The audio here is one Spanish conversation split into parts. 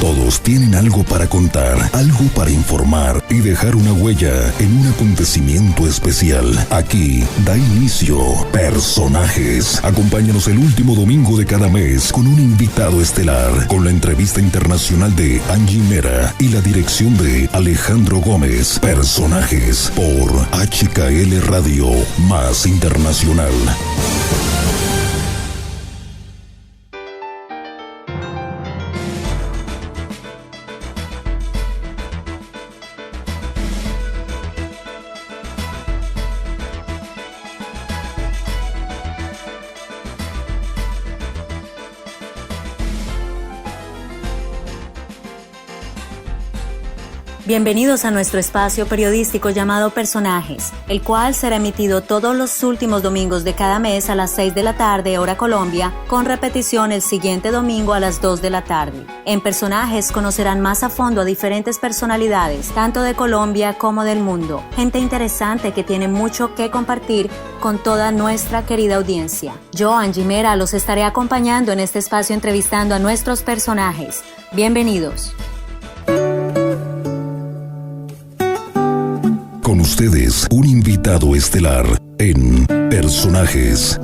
Todos tienen algo para contar, algo para informar y dejar una huella en un acontecimiento especial. Aquí da inicio Personajes. Acompáñanos el último domingo de cada mes con un invitado estelar, con la entrevista internacional de Angie Mera y la dirección de Alejandro Gómez. Personajes por HKL Radio, más internacional. Bienvenidos a nuestro espacio periodístico llamado Personajes, el cual será emitido todos los últimos domingos de cada mes a las 6 de la tarde, hora Colombia, con repetición el siguiente domingo a las 2 de la tarde. En Personajes conocerán más a fondo a diferentes personalidades, tanto de Colombia como del mundo. Gente interesante que tiene mucho que compartir con toda nuestra querida audiencia. Yo, Angie Mera, los estaré acompañando en este espacio entrevistando a nuestros personajes. Bienvenidos. Con ustedes, un invitado estelar en Personajes.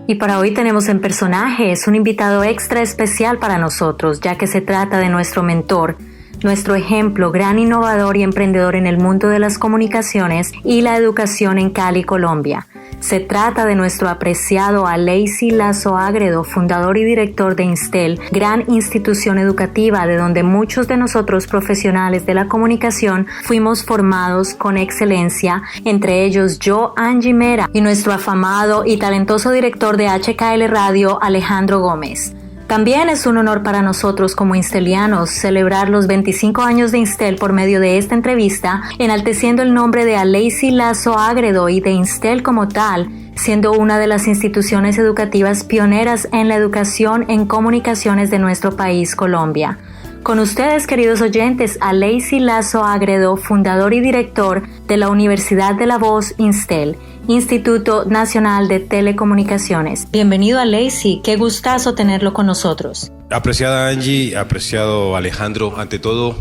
Y para hoy tenemos en Personajes un invitado extra especial para nosotros, ya que se trata de nuestro mentor, nuestro ejemplo, gran innovador y emprendedor en el mundo de las comunicaciones y la educación en Cali, Colombia. Se trata de nuestro apreciado Aleicy Lazo Ágredo, fundador y director de Instel, gran institución educativa de donde muchos de nosotros profesionales de la comunicación fuimos formados con excelencia, entre ellos yo, Angie Mera, y nuestro afamado y talentoso director de HKL Radio, Alejandro Gómez. También es un honor para nosotros como instelianos celebrar los 25 años de Instel por medio de esta entrevista, enalteciendo el nombre de Aleicy Lazo Ágredo y de Instel como tal, siendo una de las instituciones educativas pioneras en la educación en comunicaciones de nuestro país, Colombia. Con ustedes, queridos oyentes, Aleicy Lazo Ágredo, fundador y director de la Universidad de la Voz Instel, Instituto Nacional de Telecomunicaciones. Bienvenido, Aleicy, qué gustazo tenerlo con nosotros. Apreciada Angie, apreciado Alejandro, ante todo,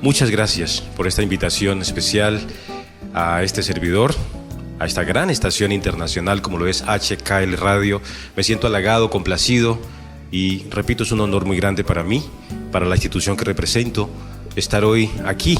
muchas gracias por esta invitación especial a este servidor, a esta gran estación internacional como lo es HKL Radio. Me siento halagado, complacido y, repito, es un honor muy grande para mí, para la institución que represento, estar hoy aquí,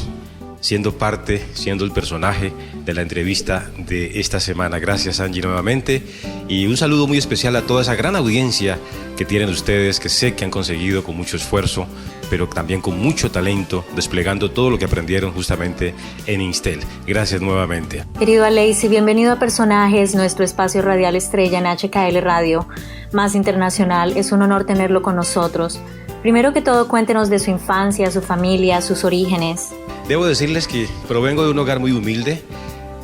siendo parte, siendo el personaje de la entrevista de esta semana. Gracias, Angie, nuevamente, y un saludo muy especial a toda esa gran audiencia que tienen ustedes, que sé que han conseguido con mucho esfuerzo, pero también con mucho talento, desplegando todo lo que aprendieron justamente en Instel. Gracias nuevamente. Querido Aleicy, bienvenido a Personajes, nuestro espacio radial estrella en HKL Radio, más internacional. Es un honor tenerlo con nosotros. Primero que todo, cuéntenos de su infancia, su familia, sus orígenes. Debo decirles que provengo de un hogar muy humilde,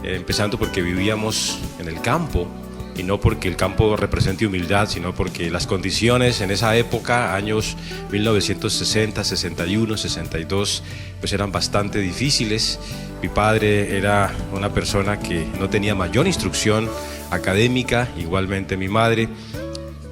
empezando porque vivíamos en el campo, y no porque el campo represente humildad, sino porque las condiciones en esa época, años 1960, 61, 62, pues eran bastante difíciles. Mi padre era una persona que no tenía mayor instrucción académica, igualmente mi madre.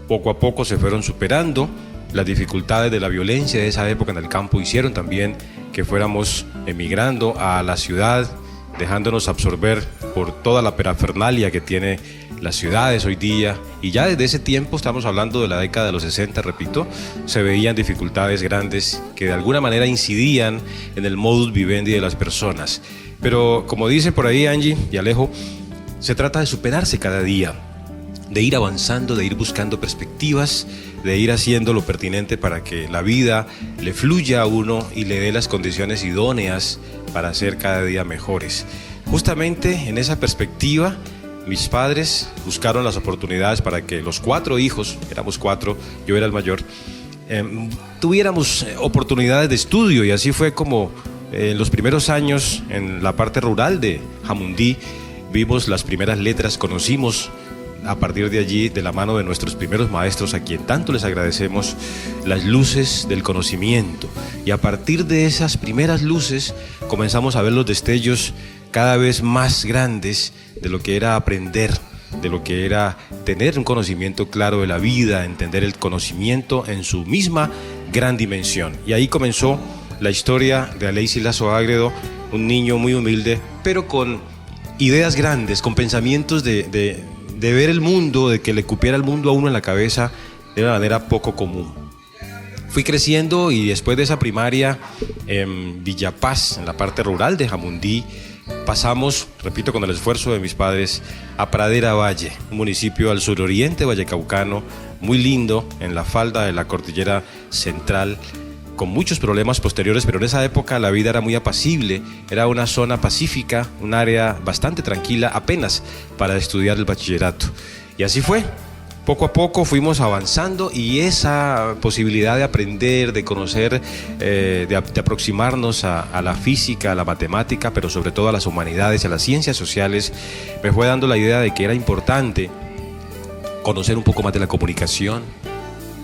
Poco a poco se fueron superando. Las dificultades de la violencia de esa época en el campo hicieron también que fuéramos emigrando a la ciudad, dejándonos absorber por toda la parafernalia que tiene las ciudades hoy día. Y ya desde ese tiempo, estamos hablando de la década de los 60, repito, se veían dificultades grandes que de alguna manera incidían en el modus vivendi de las personas. Pero como dice por ahí Angie y Alejo, se trata de superarse cada día, de ir avanzando, de ir buscando perspectivas, de ir haciendo lo pertinente para que la vida le fluya a uno y le dé las condiciones idóneas para ser cada día mejores. Justamente en esa perspectiva, mis padres buscaron las oportunidades para que los 4 hijos, éramos 4, yo era el mayor, tuviéramos oportunidades de estudio, y así fue como En los primeros años, en la parte rural de Jamundí, vimos las primeras letras, conocimos a partir de allí, de la mano de nuestros primeros maestros, a quien tanto les agradecemos, las luces del conocimiento. Y a partir de esas primeras luces comenzamos a ver los destellos cada vez más grandes de lo que era aprender, de lo que era tener un conocimiento claro de la vida, entender el conocimiento en su misma gran dimensión. Y ahí comenzó la historia de Aleici Lazo Ágredo, un niño muy humilde, pero con ideas grandes, con pensamientos de ver el mundo, de que le cupiera el mundo a uno en la cabeza de una manera poco común. Fui creciendo y después de esa primaria en Villapaz, en la parte rural de Jamundí, pasamos, repito, con el esfuerzo de mis padres, a Pradera Valle, un municipio al suroriente vallecaucano, muy lindo, en la falda de la cordillera central, con muchos problemas posteriores, pero en esa época la vida era muy apacible, era una zona pacífica, un área bastante tranquila, apenas para estudiar el bachillerato. Y así fue. Poco a poco fuimos avanzando y esa posibilidad de aprender, de conocer, de aproximarnos a la física, a la matemática, pero sobre todo a las humanidades, a las ciencias sociales, me fue dando la idea de que era importante conocer un poco más de la comunicación.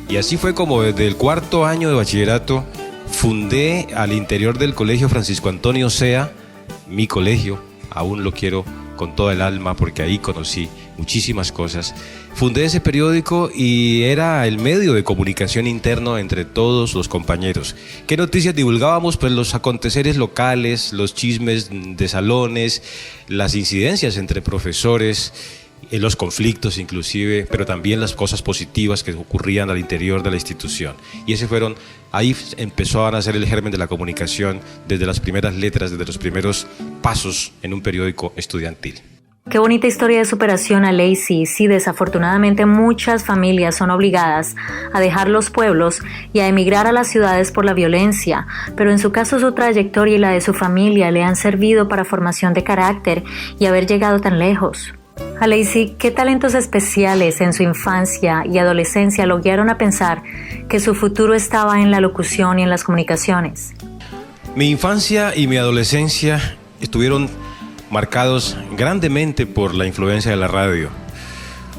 Y así fue como desde el cuarto año de bachillerato fundé al interior del Colegio Francisco Antonio Sea, mi colegio, aún lo quiero con toda el alma porque ahí conocí muchísimas cosas. Fundé ese periódico y era el medio de comunicación interno entre todos los compañeros. ¿Qué noticias divulgábamos? Pues los aconteceres locales, los chismes de salones, las incidencias entre profesores, los conflictos inclusive, pero también las cosas positivas que ocurrían al interior de la institución. Y ahí empezó a nacer el germen de la comunicación desde las primeras letras, desde los primeros pasos en un periódico estudiantil. Qué bonita historia de superación, Aleici. Sí, desafortunadamente muchas familias son obligadas a dejar los pueblos y a emigrar a las ciudades por la violencia, pero en su caso su trayectoria y la de su familia le han servido para formación de carácter y haber llegado tan lejos. Aleici, ¿qué talentos especiales en su infancia y adolescencia lo guiaron a pensar que su futuro estaba en la locución y en las comunicaciones? Mi infancia y mi adolescencia estuvieron marcados grandemente por la influencia de la radio.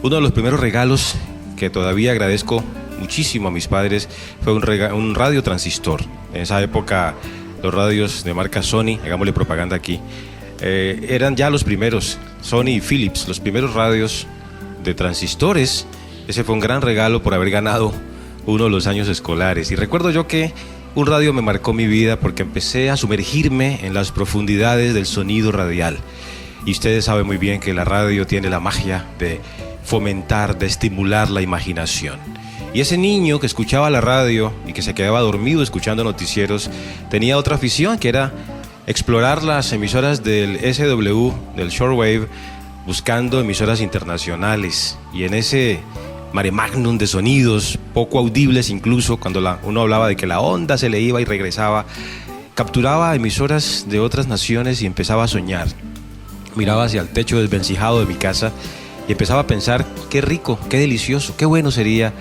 Uno de los primeros regalos que todavía agradezco muchísimo a mis padres fue un radio transistor. En esa época los radios de marca Sony, hagámosle propaganda aquí, eran ya los primeros, Sony y Philips, los primeros radios de transistores. Ese fue un gran regalo por haber ganado uno de los años escolares. Y recuerdo yo que un radio me marcó mi vida porque empecé a sumergirme en las profundidades del sonido radial. Y ustedes saben muy bien que la radio tiene la magia de fomentar, de estimular la imaginación. Y ese niño que escuchaba la radio y que se quedaba dormido escuchando noticieros, tenía otra afición que era explorar las emisoras del SW, del shortwave, buscando emisoras internacionales. Y en ese mare magnum de sonidos poco audibles, incluso cuando uno hablaba de que la onda se le iba y regresaba, capturaba emisoras de otras naciones y empezaba a soñar. Miraba hacia el techo desvencijado de mi casa y empezaba a pensar qué rico, qué delicioso, qué bueno sería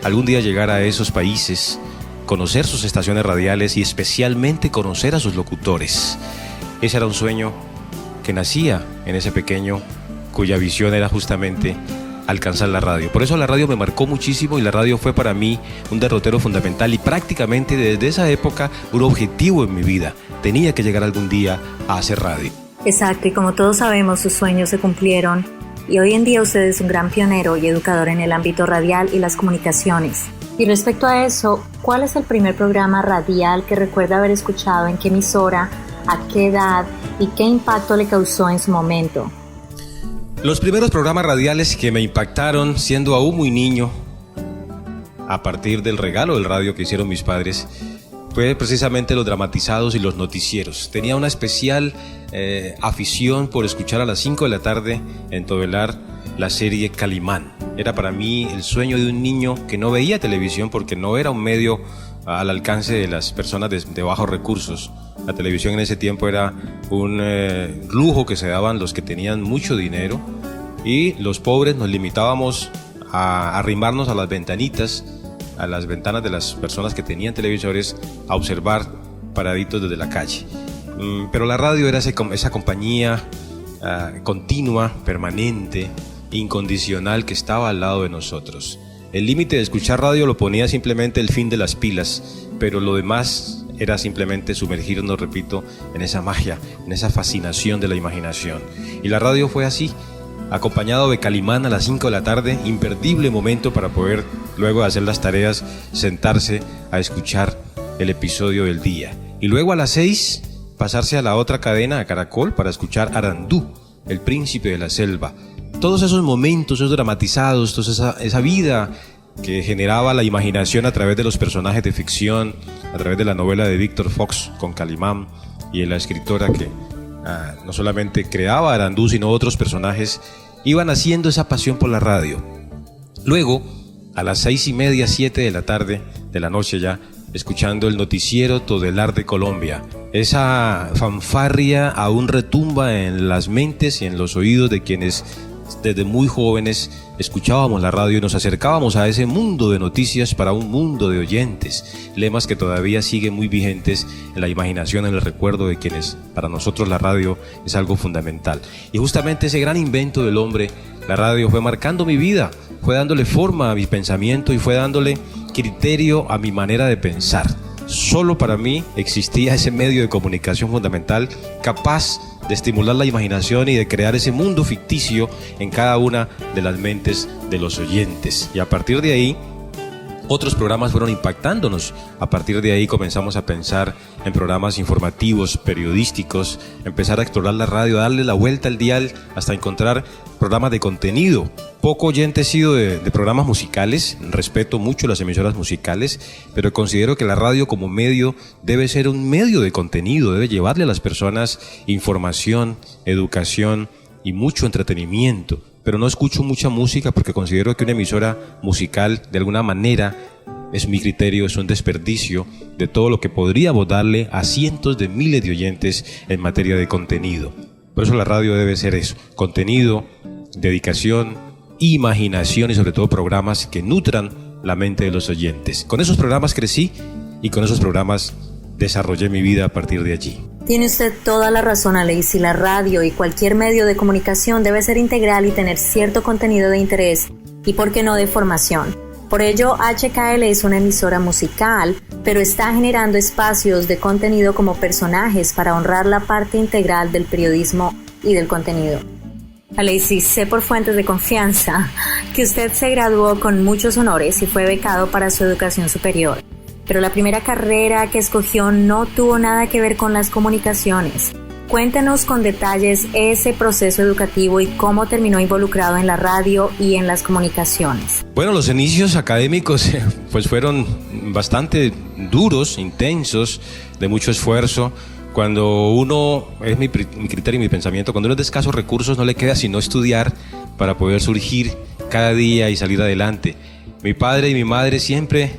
algún día llegar a esos países, conocer sus estaciones radiales y especialmente conocer a sus locutores. Ese era un sueño que nacía en ese pequeño, cuya visión era justamente alcanzar la radio. Por eso la radio me marcó muchísimo y la radio fue para mí un derrotero fundamental y prácticamente desde esa época un objetivo en mi vida. Tenía que llegar algún día a hacer radio. Exacto, y como todos sabemos, sus sueños se cumplieron y hoy en día usted es un gran pionero y educador en el ámbito radial y las comunicaciones. Y respecto a eso, ¿cuál es el primer programa radial que recuerda haber escuchado, en qué emisora, a qué edad y qué impacto le causó en su momento? Los primeros programas radiales que me impactaron siendo aún muy niño, a partir del regalo del radio que hicieron mis padres, fue precisamente los dramatizados y los noticieros. Tenía una especial afición por escuchar a las 5 de la tarde en Tobelar la serie Calimán. Era para mí el sueño de un niño que no veía televisión porque no era un medio al alcance de las personas de bajos recursos. La televisión en ese tiempo era un lujo que se daban los que tenían mucho dinero y los pobres nos limitábamos a arrimarnos a las ventanitas, a las ventanas de las personas que tenían televisores, a observar paraditos desde la calle. pero la radio era esa compañía continua, permanente, incondicional que estaba al lado de nosotros. El límite de escuchar radio lo ponía simplemente el fin de las pilas, pero lo demás era simplemente sumergirnos, repito, en esa magia, en esa fascinación de la imaginación. Y la radio fue así, acompañado de Calimán a las 5 de la tarde, imperdible momento para poder, luego de hacer las tareas, sentarse a escuchar el episodio del día. Y luego a las 6, pasarse a la otra cadena, a Caracol, para escuchar Arandú, el príncipe de la selva. Todos esos momentos, esos dramatizados, toda esa vida que generaba la imaginación a través de los personajes de ficción, a través de la novela de Víctor Fox con Calimán y de la escritora que no solamente creaba Arandú, sino otros personajes, iban haciendo esa pasión por la radio. Luego, a las 6:30, 7 de la tarde, de la noche ya, escuchando el noticiero Todelar de Colombia. Esa fanfarria aún retumba en las mentes y en los oídos de quienes desde muy jóvenes escuchábamos la radio y nos acercábamos a ese mundo de noticias para un mundo de oyentes, lemas que todavía siguen muy vigentes en la imaginación, en el recuerdo de quienes para nosotros la radio es algo fundamental. Y justamente ese gran invento del hombre, la radio, fue marcando mi vida, fue dándole forma a mi pensamiento y fue dándole criterio a mi manera de pensar. Solo para mí existía ese medio de comunicación fundamental capaz de estimular la imaginación y de crear ese mundo ficticio en cada una de las mentes de los oyentes. Y a partir de ahí, otros programas fueron impactándonos. A partir de ahí comenzamos a pensar en programas informativos, periodísticos, empezar a explorar la radio, darle la vuelta al dial hasta encontrar programas de contenido. Poco oyente he sido de programas musicales, respeto mucho las emisoras musicales, pero considero que la radio como medio debe ser un medio de contenido, debe llevarle a las personas información, educación y mucho entretenimiento. Pero no escucho mucha música porque considero que una emisora musical, de alguna manera, es mi criterio, es un desperdicio de todo lo que podríamos darle a cientos de miles de oyentes en materia de contenido. Por eso la radio debe ser eso, contenido, dedicación, imaginación y sobre todo programas que nutran la mente de los oyentes. Con esos programas crecí y con esos programas desarrollé mi vida a partir de allí. Tiene usted toda la razón, Alexis. La radio y cualquier medio de comunicación debe ser integral y tener cierto contenido de interés y, por qué no, de formación. Por ello, HKL es una emisora musical, pero está generando espacios de contenido como personajes para honrar la parte integral del periodismo y del contenido. Alexis, sé por fuentes de confianza que usted se graduó con muchos honores y fue becado para su educación superior. Pero la primera carrera que escogió no tuvo nada que ver con las comunicaciones. Cuéntenos con detalles ese proceso educativo y cómo terminó involucrado en la radio y en las comunicaciones. Bueno, los inicios académicos pues fueron bastante duros, intensos, de mucho esfuerzo. Cuando uno, es mi criterio y mi pensamiento, cuando uno es de escasos recursos no le queda sino estudiar para poder surgir cada día y salir adelante. Mi padre y mi madre siempre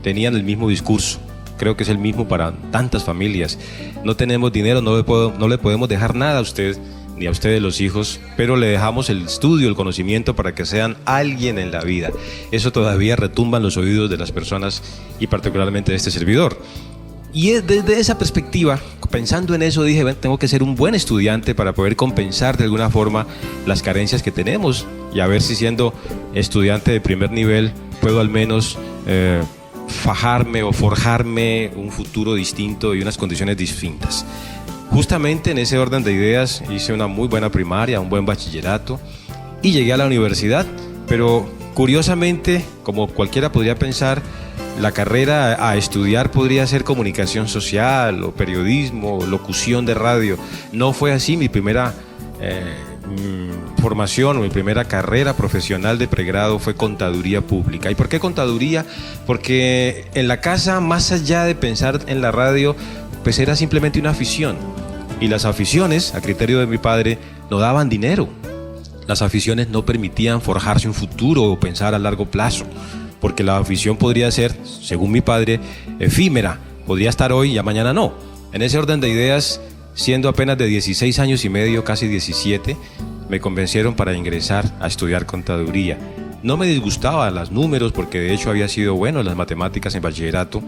tenían el mismo discurso, creo que es el mismo para tantas familias. No tenemos dinero, no le podemos dejar nada a usted, ni a ustedes los hijos, pero le dejamos el estudio, el conocimiento para que sean alguien en la vida. Eso todavía retumba en los oídos de las personas y particularmente de este servidor. Y desde esa perspectiva, pensando en eso, dije, bueno, tengo que ser un buen estudiante para poder compensar de alguna forma las carencias que tenemos y a ver si siendo estudiante de primer nivel puedo al menos fajarme o forjarme un futuro distinto y unas condiciones distintas. Justamente en ese orden de ideas hice una muy buena primaria, un buen bachillerato y llegué a la universidad, pero curiosamente, como cualquiera podría pensar, la carrera a estudiar podría ser comunicación social o periodismo, o locución de radio. No fue así. Mi primera formación o mi primera carrera profesional de pregrado fue contaduría pública. ¿Y por qué contaduría? Porque en la casa, más allá de pensar en la radio, pues era simplemente una afición. Y las aficiones, a criterio de mi padre, no daban dinero. Las aficiones no permitían forjarse un futuro o pensar a largo plazo. Porque la afición podría ser, según mi padre, efímera, podría estar hoy y ya mañana no. En ese orden de ideas, siendo apenas de 16 años y medio, casi 17, me convencieron para ingresar a estudiar contaduría. No me disgustaban los números porque de hecho había sido bueno en las matemáticas en bachillerato.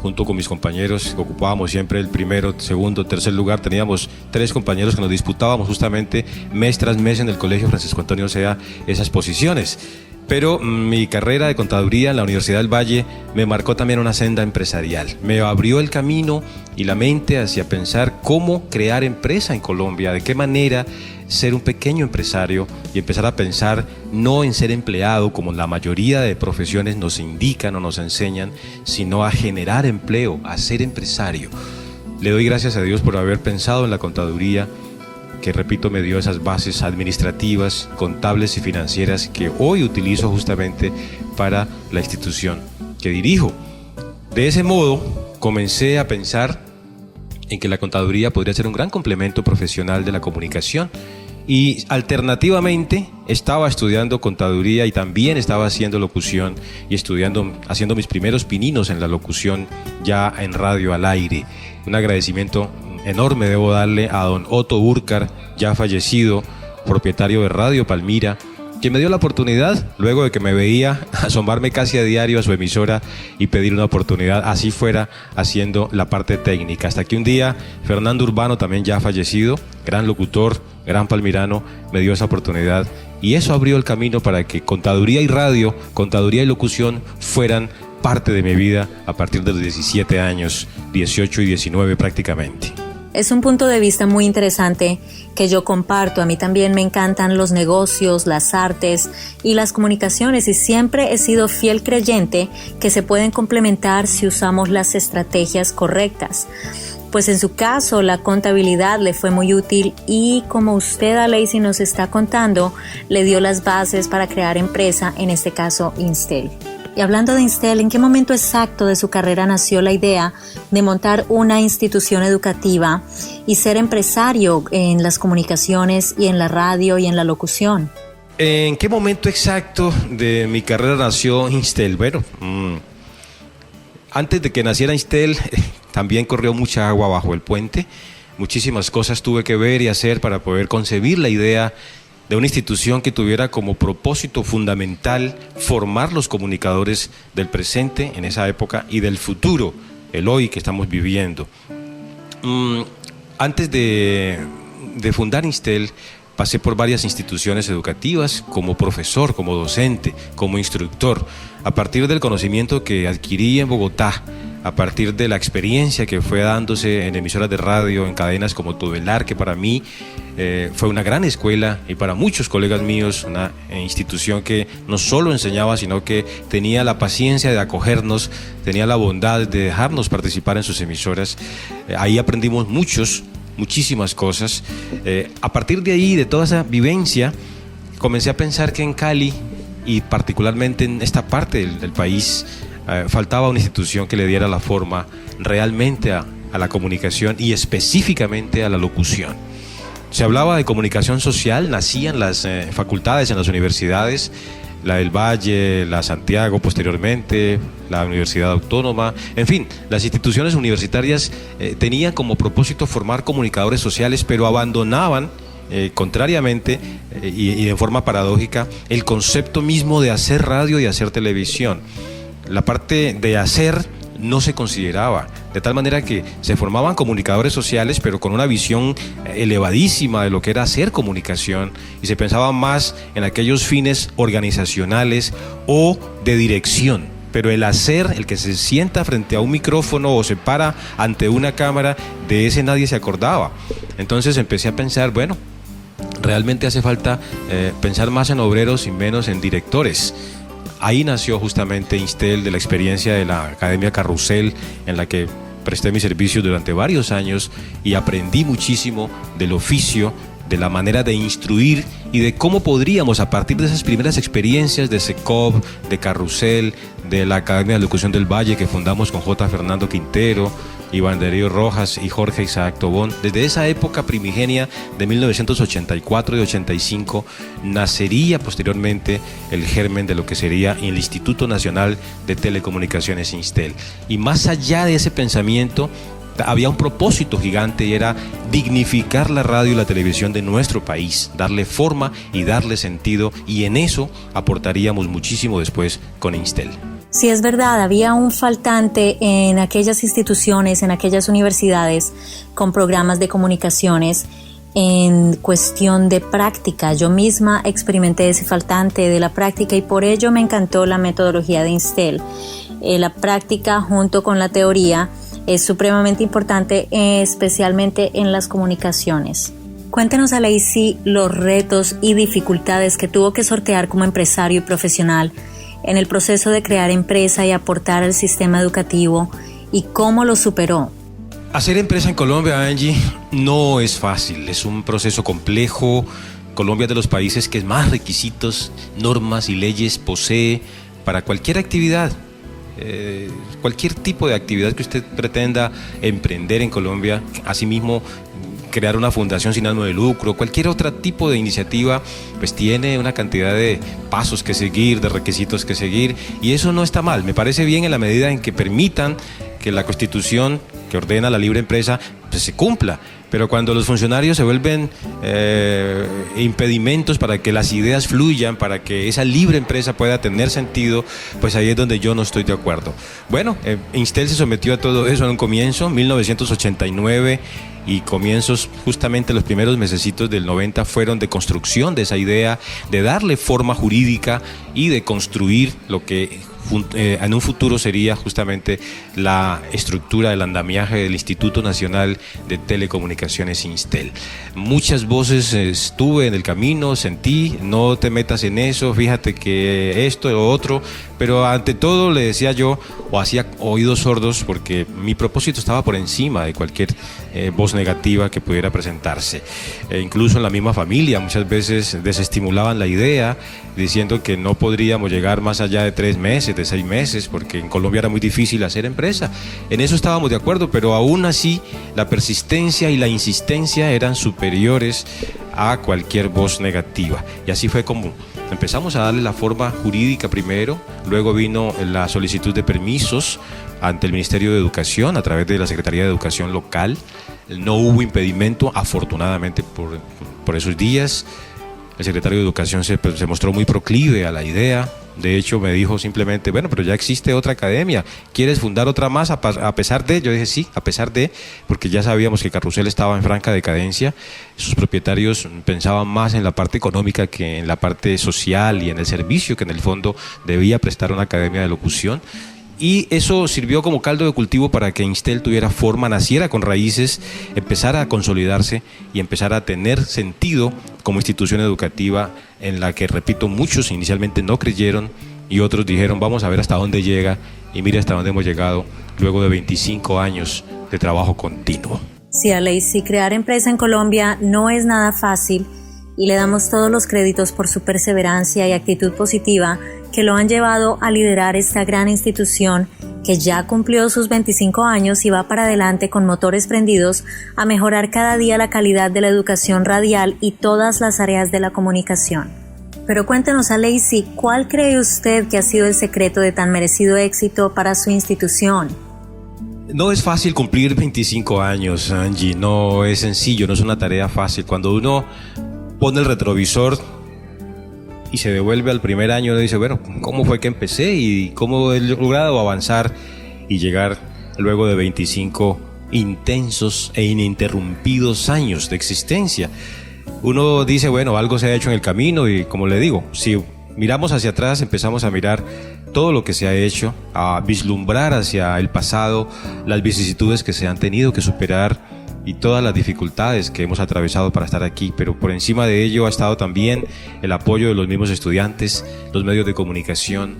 junto con mis compañeros, ocupábamos siempre el primero, segundo, tercer lugar. Teníamos 3 compañeros que nos disputábamos justamente mes tras mes en el Colegio Francisco Antonio Sea esas posiciones. Pero mi carrera de contaduría en la Universidad del Valle me marcó también una senda empresarial. Me abrió el camino y la mente hacia pensar cómo crear empresa en Colombia, de qué manera ser un pequeño empresario y empezar a pensar no en ser empleado como la mayoría de profesiones nos indican o nos enseñan, sino a generar empleo, a ser empresario. Le doy gracias a Dios por haber pensado en la contaduría, que repito me dio esas bases administrativas, contables y financieras que hoy utilizo justamente para la institución que dirijo. De ese modo comencé a pensar en que la contaduría podría ser un gran complemento profesional de la comunicación y alternativamente estaba estudiando contaduría y también estaba haciendo locución y haciendo mis primeros pininos en la locución ya en radio al aire. Un agradecimiento enorme debo darle a don Otto Burkar, ya fallecido, propietario de Radio Palmira, que me dio la oportunidad, luego de que me veía asomarme casi a diario a su emisora y pedir una oportunidad, así fuera haciendo la parte técnica. Hasta que un día Fernando Urbano, también ya fallecido, gran locutor, gran palmirano, me dio esa oportunidad y eso abrió el camino para que contaduría y radio, contaduría y locución fueran parte de mi vida a partir de los 17 años, 18 y 19 prácticamente. Es un punto de vista muy interesante que yo comparto. A mí también me encantan los negocios, las artes y las comunicaciones y siempre he sido fiel creyente que se pueden complementar si usamos las estrategias correctas. Pues en su caso la contabilidad le fue muy útil y como usted, Aleisy, nos está contando, le dio las bases para crear empresa, en este caso Instel. Y hablando de Instel, ¿en qué momento exacto de su carrera nació la idea de montar una institución educativa y ser empresario en las comunicaciones y en la radio y en la locución? ¿En qué momento exacto de mi carrera nació Instel? Bueno, antes de que naciera Instel, también corrió mucha agua bajo el puente. Muchísimas cosas tuve que ver y hacer para poder concebir la idea de una institución que tuviera como propósito fundamental formar los comunicadores del presente en esa época y del futuro, el hoy que estamos viviendo. Antes de fundar Instel, pasé por varias instituciones educativas como profesor, como docente, como instructor. A partir del conocimiento que adquirí en Bogotá, a partir de la experiencia que fue dándose en emisoras de radio, en cadenas como Tubelar, que para mí fue una gran escuela y para muchos colegas míos una institución que no solo enseñaba, sino que tenía la paciencia de acogernos, tenía la bondad de dejarnos participar en sus emisoras. Ahí aprendimos muchísimas cosas. A partir de ahí, de toda esa vivencia, comencé a pensar que en Cali y particularmente en esta parte del país faltaba una institución que le diera la forma realmente a la comunicación y específicamente a la locución. Se hablaba de comunicación social, nacían las facultades en las universidades, la del Valle, la Santiago posteriormente, la Universidad Autónoma, en fin, las instituciones universitarias tenían como propósito formar comunicadores sociales, pero abandonaban contrariamente y de forma paradójica el concepto mismo de hacer radio y hacer televisión. La parte de hacer no se consideraba, de tal manera que se formaban comunicadores sociales, pero con una visión elevadísima de lo que era hacer comunicación, y se pensaba más en aquellos fines organizacionales o de dirección. Pero el hacer, el que se sienta frente a un micrófono o se para ante una cámara, de ese nadie se acordaba. Entonces empecé a pensar, bueno, realmente hace falta pensar más en obreros y menos en directores. Ahí nació justamente Instel, de la experiencia de la Academia Carrusel, en la que presté mis servicios durante varios años y aprendí muchísimo del oficio, de la manera de instruir y de cómo podríamos, a partir de esas primeras experiencias de SECOV, de Carrusel, de la Academia de Locución del Valle que fundamos con J. Fernando Quintero, Iván Darío Rojas y Jorge Isaac Tobón, desde esa época primigenia de 1984 y 85 nacería posteriormente el germen de lo que sería el Instituto Nacional de Telecomunicaciones Instel. Y más allá de ese pensamiento había un propósito gigante y era dignificar la radio y la televisión de nuestro país, darle forma y darle sentido, y en eso aportaríamos muchísimo después con Instel. Sí, es verdad, había un faltante en aquellas instituciones, en aquellas universidades con programas de comunicaciones en cuestión de práctica. Yo misma experimenté ese faltante de la práctica y por ello me encantó la metodología de Instel. La práctica junto con la teoría es supremamente importante, especialmente en las comunicaciones. Cuéntenos, Aleicy, los retos y dificultades que tuvo que sortear como empresario y profesional en el proceso de crear empresa y aportar al sistema educativo y cómo lo superó. Hacer empresa en Colombia, Angie, no es fácil, es un proceso complejo. Colombia es de los países que más requisitos, normas y leyes posee para cualquier actividad. Cualquier tipo de actividad que usted pretenda emprender en Colombia, asimismo crear una fundación sin ánimo de lucro, cualquier otro tipo de iniciativa, pues tiene una cantidad de pasos que seguir, de requisitos que seguir, y eso no está mal. Me parece bien en la medida en que permitan que la Constitución que ordena la libre empresa pues se cumpla. Pero cuando los funcionarios se vuelven impedimentos para que las ideas fluyan, para que esa libre empresa pueda tener sentido, pues ahí es donde yo no estoy de acuerdo. Bueno, Instel se sometió a todo eso en un comienzo, 1989, y comienzos, justamente los primeros mesecitos del 90 fueron de construcción de esa idea, de darle forma jurídica y de construir lo que en un futuro sería justamente la estructura del andamiaje del Instituto Nacional de Telecomunicaciones Instel. Muchas voces estuve en el camino, sentí, no te metas en eso, fíjate que esto o otro, pero ante todo le decía yo, o hacía oídos sordos, porque mi propósito estaba por encima de cualquier voz negativa que pudiera presentarse. Incluso en la misma familia muchas veces desestimulaban la idea, diciendo que no podríamos llegar más allá de 3 meses, de 6 meses, porque en Colombia era muy difícil hacer empresa. En eso estábamos de acuerdo, pero aún así la persistencia y la insistencia eran superiores a cualquier voz negativa. Y así fue como empezamos a darle la forma jurídica primero, luego vino la solicitud de permisos ante el Ministerio de Educación a través de la Secretaría de Educación local. No hubo impedimento, afortunadamente, por esos días. El secretario de Educación se mostró muy proclive a la idea. De hecho, me dijo simplemente, bueno, pero ya existe otra academia, ¿quieres fundar otra más a pesar de? Yo dije sí, a pesar de, porque ya sabíamos que Carrusel estaba en franca decadencia. Sus propietarios pensaban más en la parte económica que en la parte social y en el servicio que en el fondo debía prestar una academia de locución. Y eso sirvió como caldo de cultivo para que Instel tuviera forma, naciera con raíces, empezara a consolidarse y empezara a tener sentido como institución educativa en la que, repito, muchos inicialmente no creyeron y otros dijeron vamos a ver hasta dónde llega, y mira hasta dónde hemos llegado luego de 25 años de trabajo continuo. Sí, Aleicy, crear empresa en Colombia no es nada fácil y le damos todos los créditos por su perseverancia y actitud positiva que lo han llevado a liderar esta gran institución que ya cumplió sus 25 años y va para adelante con motores prendidos a mejorar cada día la calidad de la educación radial y todas las áreas de la comunicación. Pero cuéntenos, Aleicy, ¿cuál cree usted que ha sido el secreto de tan merecido éxito para su institución? No es fácil cumplir 25 años, Angie, no es sencillo, no es una tarea fácil. Cuando uno pone el retrovisor y se devuelve al primer año, uno dice, bueno, ¿cómo fue que empecé y cómo he logrado avanzar y llegar luego de 25 intensos e ininterrumpidos años de existencia? Uno dice, bueno, algo se ha hecho en el camino y, como le digo, si miramos hacia atrás, empezamos a mirar todo lo que se ha hecho, a vislumbrar hacia el pasado las vicisitudes que se han tenido que superar y todas las dificultades que hemos atravesado para estar aquí, pero por encima de ello ha estado también el apoyo de los mismos estudiantes, los medios de comunicación,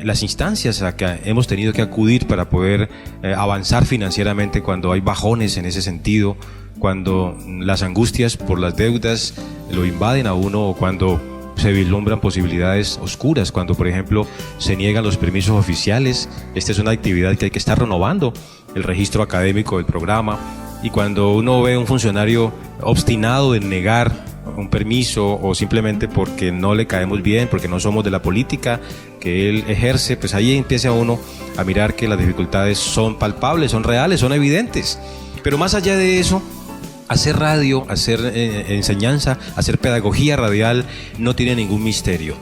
las instancias a que hemos tenido que acudir para poder avanzar financieramente cuando hay bajones en ese sentido, cuando las angustias por las deudas lo invaden a uno, o cuando se vislumbran posibilidades oscuras, cuando por ejemplo se niegan los permisos oficiales. Esta es una actividad que hay que estar renovando, el registro académico del programa. Y cuando uno ve a un funcionario obstinado en negar un permiso, o simplemente porque no le caemos bien, porque no somos de la política que él ejerce, pues ahí empieza uno a mirar que las dificultades son palpables, son reales, son evidentes. Pero más allá de eso, hacer radio, hacer enseñanza, hacer pedagogía radial no tiene ningún misterio.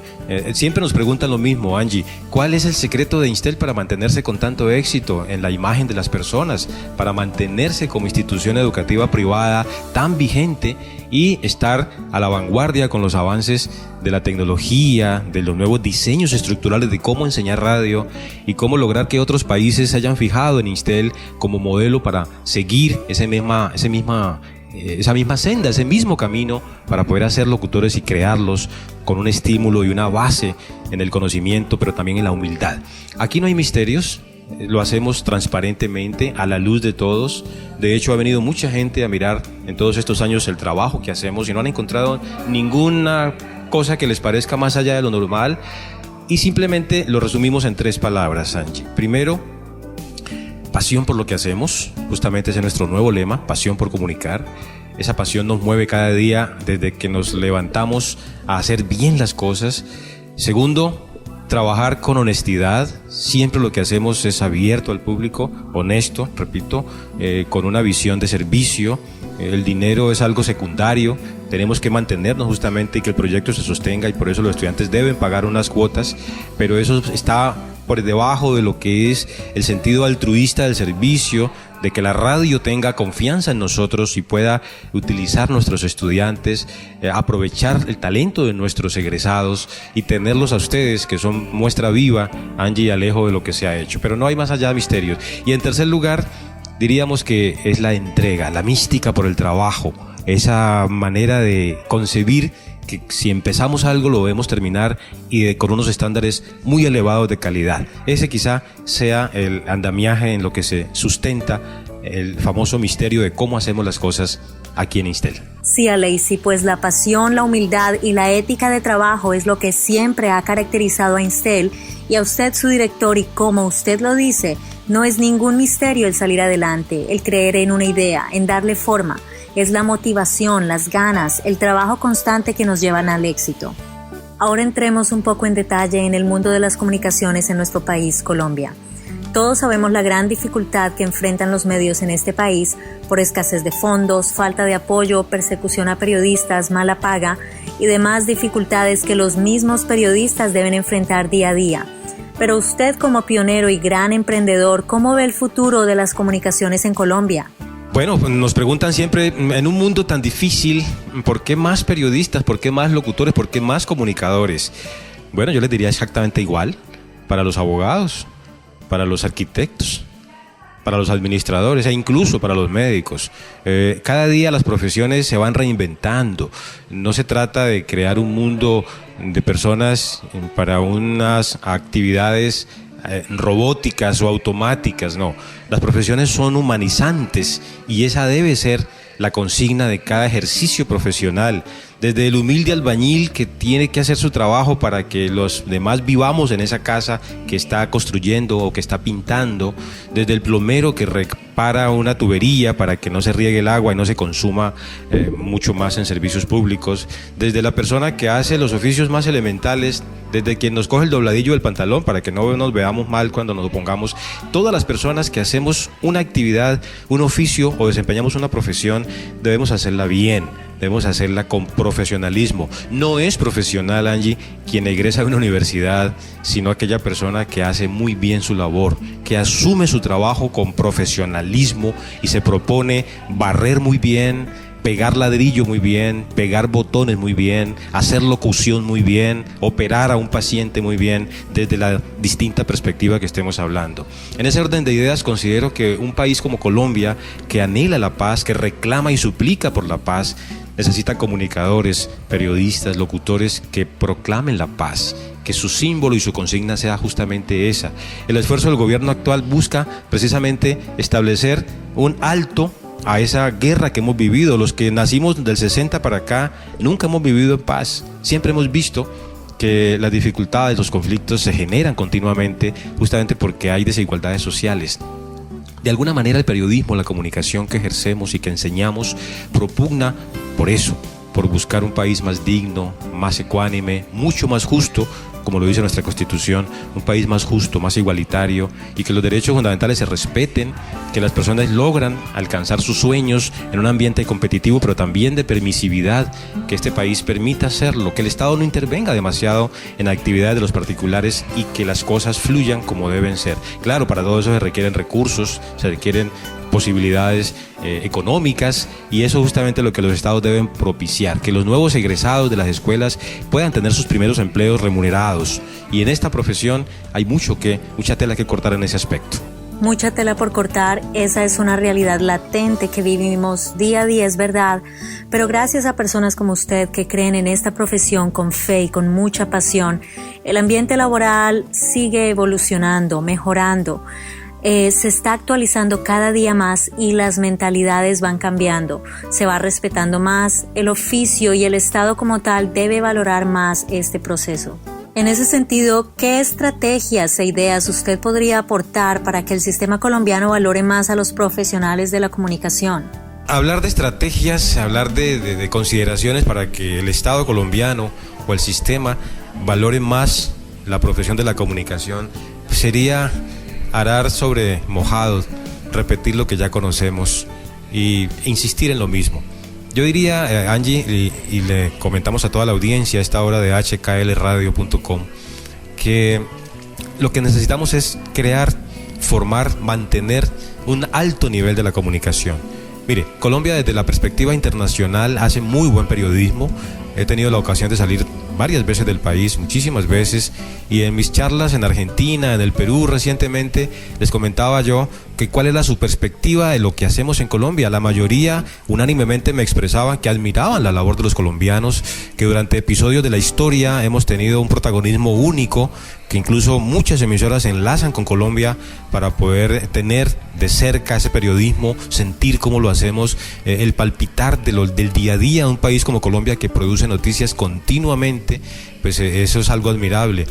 Siempre nos preguntan lo mismo, Angie, ¿cuál es el secreto de Instel para mantenerse con tanto éxito en la imagen de las personas, para mantenerse como institución educativa privada tan vigente y estar a la vanguardia con los avances de la tecnología, de los nuevos diseños estructurales de cómo enseñar radio y cómo lograr que otros países se hayan fijado en Instel como modelo para seguir esa misma senda, ese mismo camino para poder hacer locutores y crearlos con un estímulo y una base en el conocimiento, pero también en la humildad? Aquí no hay misterios. Lo hacemos transparentemente, a la luz de todos. De hecho, ha venido mucha gente a mirar en todos estos años el trabajo que hacemos y no han encontrado ninguna cosa que les parezca más allá de lo normal. Y simplemente lo resumimos en 3 palabras, Angie. Primero, pasión por lo que hacemos. Justamente ese es nuestro nuevo lema, pasión por comunicar. Esa pasión nos mueve cada día desde que nos levantamos a hacer bien las cosas. Segundo, trabajar con honestidad. Siempre lo que hacemos es abierto al público, honesto, repito, con una visión de servicio. El dinero es algo secundario. Tenemos que mantenernos justamente y que el proyecto se sostenga, y por eso los estudiantes deben pagar unas cuotas, pero eso está por debajo de lo que es el sentido altruista del servicio, de que la radio tenga confianza en nosotros y pueda utilizar nuestros estudiantes, aprovechar el talento de nuestros egresados y tenerlos a ustedes, que son muestra viva, Angie y Alejo, de lo que se ha hecho. Pero no hay más allá de misterios. Y en tercer lugar, diríamos que es la entrega, la mística por el trabajo, esa manera de concebir que si empezamos algo lo debemos terminar y con unos estándares muy elevados de calidad. Ese quizá sea el andamiaje en lo que se sustenta el famoso misterio de cómo hacemos las cosas aquí en Instel. Sí, Aleicy, pues la pasión, la humildad y la ética de trabajo es lo que siempre ha caracterizado a Instel y a usted, su director, y como usted lo dice, no es ningún misterio el salir adelante, el creer en una idea, en darle forma. Es la motivación, las ganas, el trabajo constante que nos llevan al éxito. Ahora entremos un poco en detalle en el mundo de las comunicaciones en nuestro país, Colombia. Todos sabemos la gran dificultad que enfrentan los medios en este país por escasez de fondos, falta de apoyo, persecución a periodistas, mala paga y demás dificultades que los mismos periodistas deben enfrentar día a día. Pero usted, como pionero y gran emprendedor, ¿cómo ve el futuro de las comunicaciones en Colombia? Bueno, nos preguntan siempre, en un mundo tan difícil, ¿por qué más periodistas? ¿Por qué más locutores? ¿Por qué más comunicadores? Bueno, yo les diría exactamente igual para los abogados, para los arquitectos, para los administradores e incluso para los médicos. Cada día las profesiones se van reinventando. No se trata de crear un mundo de personas para unas actividades robóticas o automáticas, no. Las profesiones son humanizantes y esa debe ser la consigna de cada ejercicio profesional, desde el humilde albañil que tiene que hacer su trabajo para que los demás vivamos en esa casa que está construyendo o que está pintando, desde el plomero que repara una tubería para que no se riegue el agua y no se consuma mucho más en servicios públicos, desde la persona que hace los oficios más elementales, desde quien nos coge el dobladillo del pantalón para que no nos veamos mal cuando nos lo pongamos. Todas las personas que hacemos una actividad, un oficio o desempeñamos una profesión, debemos hacerla bien, debemos hacerla con profesionalismo. No es profesional, Angie, quien egresa de una universidad, sino aquella persona que hace muy bien su labor, que asume su trabajo con profesionalismo y se propone barrer muy bien, pegar ladrillo muy bien, pegar botones muy bien, hacer locución muy bien, operar a un paciente muy bien, desde la distinta perspectiva que estemos hablando. En ese orden de ideas, considero que un país como Colombia, que anhela la paz, que reclama y suplica por la paz, necesita comunicadores, periodistas, locutores que proclamen la paz, que su símbolo y su consigna sea justamente esa. El esfuerzo del gobierno actual busca precisamente establecer un alto a esa guerra que hemos vivido. Los que nacimos del 60 para acá nunca hemos vivido en paz. Siempre hemos visto que las dificultades, los conflictos se generan continuamente justamente porque hay desigualdades sociales. De alguna manera el periodismo, la comunicación que ejercemos y que enseñamos propugna por eso, por buscar un país más digno, más ecuánime, mucho más justo, como lo dice nuestra Constitución, un país más justo, más igualitario, y que los derechos fundamentales se respeten, que las personas logran alcanzar sus sueños en un ambiente competitivo, pero también de permisividad, que este país permita hacerlo, que el Estado no intervenga demasiado en actividades de los particulares y que las cosas fluyan como deben ser. Claro, para todo eso se requieren recursos, se requieren posibilidades económicas, y eso es justamente lo que los estados deben propiciar, que los nuevos egresados de las escuelas puedan tener sus primeros empleos remunerados, y en esta profesión hay mucha tela que cortar en ese aspecto. Mucha tela por cortar, esa es una realidad latente que vivimos día a día, es verdad, pero gracias a personas como usted que creen en esta profesión con fe y con mucha pasión, el ambiente laboral sigue evolucionando, mejorando. Se está actualizando cada día más y las mentalidades van cambiando, se va respetando más, el oficio y el Estado como tal debe valorar más este proceso. En ese sentido, ¿qué estrategias e ideas usted podría aportar para que el sistema colombiano valore más a los profesionales de la comunicación? Hablar de estrategias, hablar de consideraciones para que el Estado colombiano o el sistema valore más la profesión de la comunicación, sería arar sobre mojado, repetir lo que ya conocemos e insistir en lo mismo. Yo diría, Angie, y le comentamos a toda la audiencia a esta hora de hklradio.com, que lo que necesitamos es crear, formar, mantener un alto nivel de la comunicación. Mire, Colombia desde la perspectiva internacional hace muy buen periodismo. He tenido la ocasión de salir varias veces del país, muchísimas veces, y en mis charlas en Argentina, en el Perú recientemente, les comentaba yo que cuál era su perspectiva de lo que hacemos en Colombia. La mayoría unánimemente me expresaban que admiraban la labor de los colombianos, que durante episodios de la historia hemos tenido un protagonismo único, que incluso muchas emisoras se enlazan con Colombia para poder tener de cerca ese periodismo, sentir cómo lo hacemos, el palpitar del día a día de un país como Colombia que produce noticias continuamente. Pues eso es algo admirable.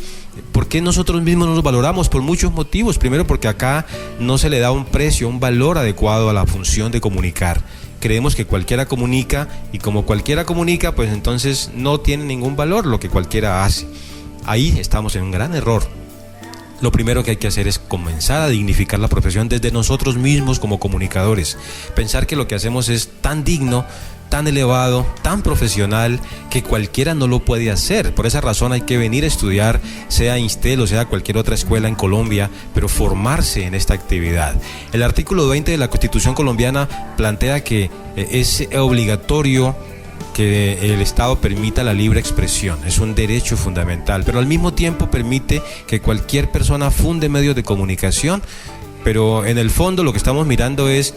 ¿Por qué nosotros mismos no nos valoramos? Por muchos motivos. Primero, porque acá no se le da un precio, un valor adecuado a la función de comunicar. Creemos que cualquiera comunica, y como cualquiera comunica, pues entonces no tiene ningún valor lo que cualquiera hace. Ahí estamos en un gran error. Lo primero que hay que hacer es comenzar a dignificar la profesión desde nosotros mismos como comunicadores. Pensar que lo que hacemos es tan digno, tan elevado, tan profesional, que cualquiera no lo puede hacer. Por esa razón hay que venir a estudiar, sea Instel o sea cualquier otra escuela en Colombia, pero formarse en esta actividad. El artículo 20 de la Constitución colombiana plantea que es obligatorio que el Estado permita la libre expresión, es un derecho fundamental, pero al mismo tiempo permite que cualquier persona funde medios de comunicación, pero en el fondo lo que estamos mirando es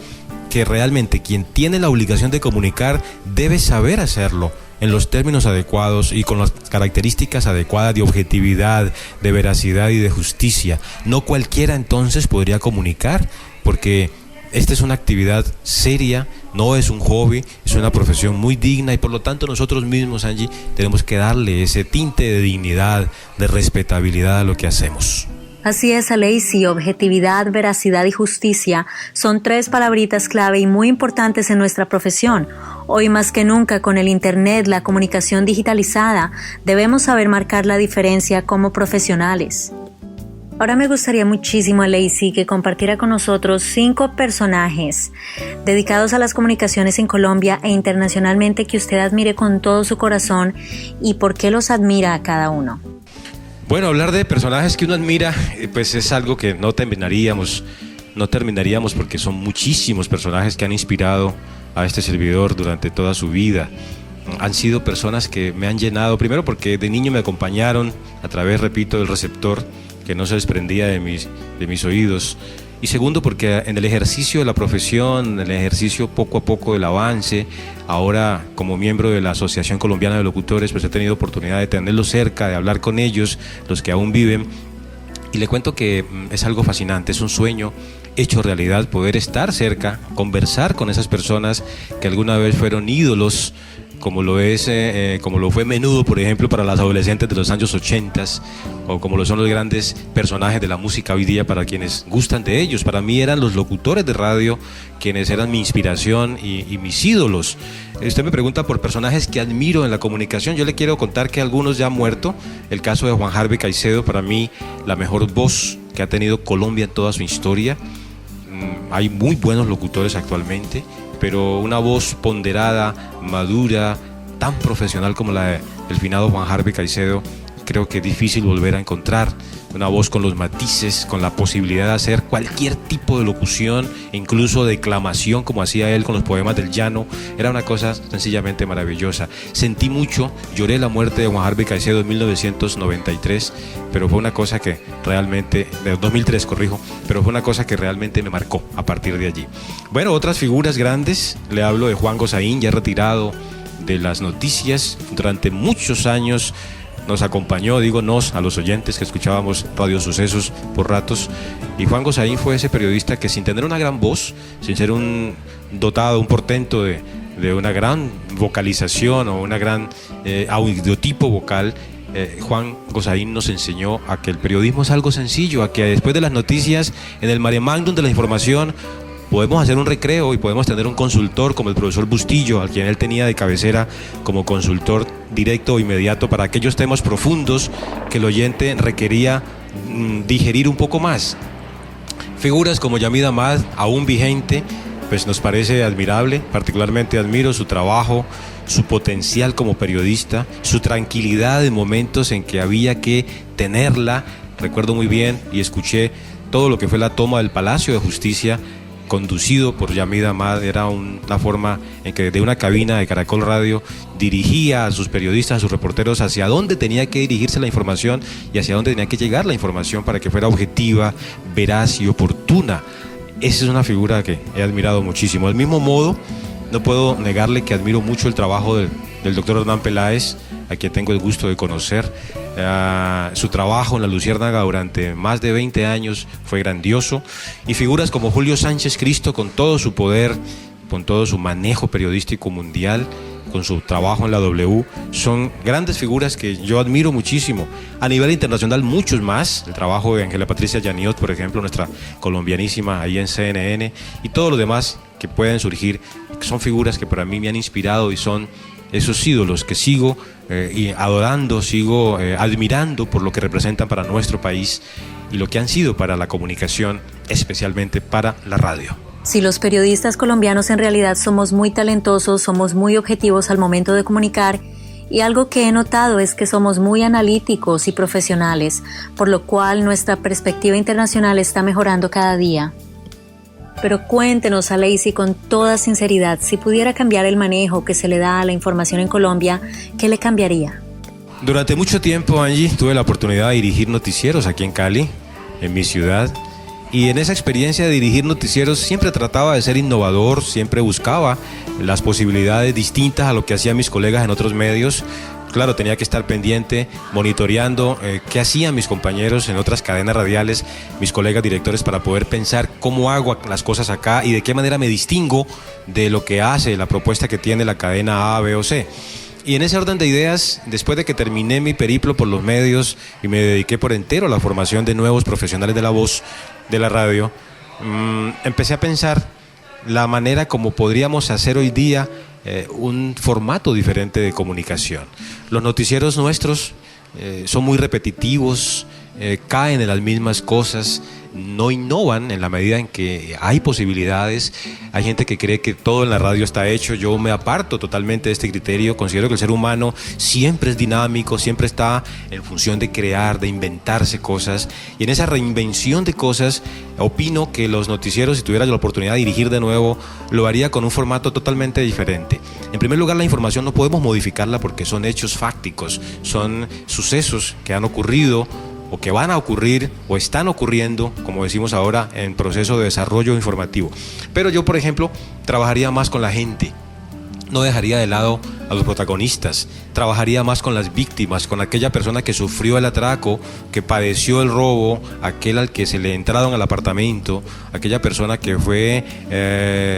que realmente quien tiene la obligación de comunicar debe saber hacerlo en los términos adecuados y con las características adecuadas de objetividad, de veracidad y de justicia. No cualquiera entonces podría comunicar, porque esta es una actividad seria, no es un hobby, es una profesión muy digna, y por lo tanto nosotros mismos, Angie, tenemos que darle ese tinte de dignidad, de respetabilidad a lo que hacemos. Así es, Aleisi, objetividad, veracidad y justicia son 3 palabritas clave y muy importantes en nuestra profesión. Hoy más que nunca, con el Internet, la comunicación digitalizada, debemos saber marcar la diferencia como profesionales. Ahora me gustaría muchísimo, Aleisi, que compartiera con nosotros 5 personajes dedicados a las comunicaciones en Colombia e internacionalmente que usted admire con todo su corazón, y por qué los admira a cada uno. Bueno, hablar de personajes que uno admira, pues es algo que no terminaríamos porque son muchísimos personajes que han inspirado a este servidor durante toda su vida. Han sido personas que me han llenado, primero porque de niño me acompañaron a través, repito, del receptor que no se desprendía de mis oídos, y segundo porque en el ejercicio de la profesión, en el ejercicio poco a poco del avance, ahora como miembro de la Asociación Colombiana de Locutores, pues he tenido oportunidad de tenerlos cerca, de hablar con ellos, los que aún viven, y le cuento que es algo fascinante, es un sueño hecho realidad poder estar cerca, conversar con esas personas que alguna vez fueron ídolos, como lo fue Menudo, por ejemplo, para las adolescentes de los años 80, o como lo son los grandes personajes de la música hoy día para quienes gustan de ellos. Para mí eran los locutores de radio quienes eran mi inspiración y mis ídolos. Usted me pregunta por personajes que admiro en la comunicación. Yo le quiero contar que algunos ya han muerto. El caso de Juan Harvey Caicedo, para mí la mejor voz que ha tenido Colombia en toda su historia. Hay muy buenos locutores actualmente, pero una voz ponderada, madura, tan profesional como la del finado Juan Harvey Caicedo, creo que es difícil volver a encontrar. Una voz con los matices, con la posibilidad de hacer cualquier tipo de locución, incluso declamación como hacía él con los poemas del llano. Era una cosa sencillamente maravillosa. Sentí mucho, lloré la muerte de Juan Harvey Caicedo en 1993, pero fue una cosa que realmente, de 2003 corrijo, pero fue una cosa que realmente me marcó a partir de allí. Bueno, otras figuras grandes, le hablo de Juan Gozaín, ya retirado de las noticias durante muchos años. Nos acompañó, a los oyentes que escuchábamos Radio Sucesos por ratos, y Juan Gozaín fue ese periodista que, sin tener una gran voz, sin ser un portento de una gran vocalización o una gran audiotipo vocal, Juan Gozaín nos enseñó a que el periodismo es algo sencillo, a que después de las noticias, en el mare magnum de la información, podemos hacer un recreo y podemos tener un consultor como el profesor Bustillo, al quien él tenía de cabecera como consultor directo o inmediato para aquellos temas profundos que el oyente requería digerir un poco más. Figuras como Yamid Amad, aún vigente, pues nos parece admirable. Particularmente admiro su trabajo, su potencial como periodista, su tranquilidad en momentos en que había que tenerla. Recuerdo muy bien y escuché todo lo que fue la toma del Palacio de Justicia, conducido por Yamid Amad. Era una forma en que de una cabina de Caracol Radio dirigía a sus periodistas, a sus reporteros, hacia dónde tenía que dirigirse la información y hacia dónde tenía que llegar la información para que fuera objetiva, veraz y oportuna. Esa es una figura que he admirado muchísimo. Del mismo modo, no puedo negarle que admiro mucho el trabajo del doctor Hernán Peláez, a quien tengo el gusto de conocer. Su trabajo en La Luciérnaga durante más de 20 años fue grandioso, y figuras como Julio Sánchez Cristo, con todo su poder, con todo su manejo periodístico mundial, con su trabajo en la W, son grandes figuras que yo admiro muchísimo. A nivel internacional, muchos más. El trabajo de Ángela Patricia Yaniot, por ejemplo, nuestra colombianísima ahí en CNN, y todos los demás que pueden surgir, son figuras que para mí me han inspirado y son esos ídolos que sigo adorando, sigo admirando por lo que representan para nuestro país y lo que han sido para la comunicación, especialmente para la radio. Si los periodistas colombianos en realidad somos muy talentosos, somos muy objetivos al momento de comunicar, y algo que he notado es que somos muy analíticos y profesionales, por lo cual nuestra perspectiva internacional está mejorando cada día. Pero cuéntenos, Aleicy, con toda sinceridad, si pudiera cambiar el manejo que se le da a la información en Colombia, ¿qué le cambiaría? Durante mucho tiempo, Angie, tuve la oportunidad de dirigir noticieros aquí en Cali, en mi ciudad, y en esa experiencia de dirigir noticieros siempre trataba de ser innovador, siempre buscaba las posibilidades distintas a lo que hacían mis colegas en otros medios. Claro, tenía que estar pendiente, monitoreando qué hacían mis compañeros en otras cadenas radiales, mis colegas directores, para poder pensar cómo hago las cosas acá y de qué manera me distingo de lo que hace la propuesta que tiene la cadena A, B o C. Y en ese orden de ideas, después de que terminé mi periplo por los medios y me dediqué por entero a la formación de nuevos profesionales de la voz, de la radio, empecé a pensar la manera como podríamos hacer hoy día un formato diferente de comunicación. Los noticieros nuestros son muy repetitivos, caen en las mismas cosas, no innovan en la medida en que hay posibilidades. Hay gente que cree que todo en la radio está hecho. Yo me aparto totalmente de este criterio. Considero que el ser humano siempre es dinámico, siempre está en función de crear, de inventarse cosas, y en esa reinvención de cosas opino que los noticieros, si tuviera la oportunidad de dirigir de nuevo, lo haría con un formato totalmente diferente. En primer lugar, la información no podemos modificarla porque son hechos fácticos, son sucesos que han ocurrido o que van a ocurrir o están ocurriendo, como decimos ahora, en proceso de desarrollo informativo. Pero yo, por ejemplo, trabajaría más con la gente. No dejaría de lado a los protagonistas, trabajaría más con las víctimas, con aquella persona que sufrió el atraco, que padeció el robo, aquel al que se le entraron al apartamento, aquella persona que fue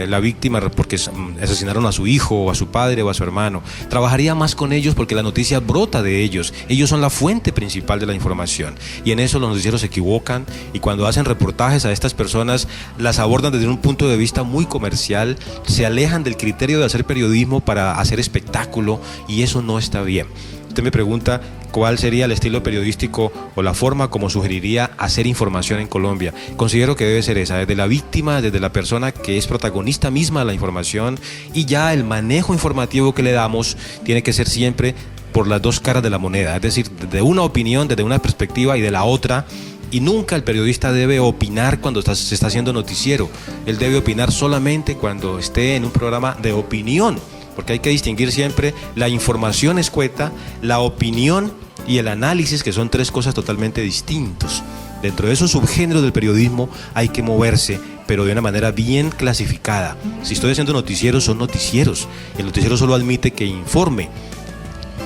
la víctima porque asesinaron a su hijo, o a su padre, o a su hermano. Trabajaría más con ellos porque la noticia brota de ellos. Ellos son la fuente principal de la información. Y en eso los noticieros se equivocan, y cuando hacen reportajes a estas personas, las abordan desde un punto de vista muy comercial, se alejan del criterio de hacer periodismo para hacer espectáculo, y eso no está bien. Usted me pregunta cuál sería el estilo periodístico o la forma como sugeriría hacer información en Colombia. Considero que debe ser esa, desde la víctima, desde la persona que es protagonista misma de la información, y ya el manejo informativo que le damos tiene que ser siempre por las dos caras de la moneda, es decir, desde una opinión, desde una perspectiva y de la otra. Y nunca el periodista debe opinar cuando se está haciendo noticiero. Él debe opinar solamente cuando esté en un programa de opinión, porque hay que distinguir siempre la información escueta, la opinión y el análisis, que son tres cosas totalmente distintas. Dentro de esos subgéneros del periodismo hay que moverse, pero de una manera bien clasificada. Si estoy haciendo noticieros, son noticieros. El noticiero solo admite que informe,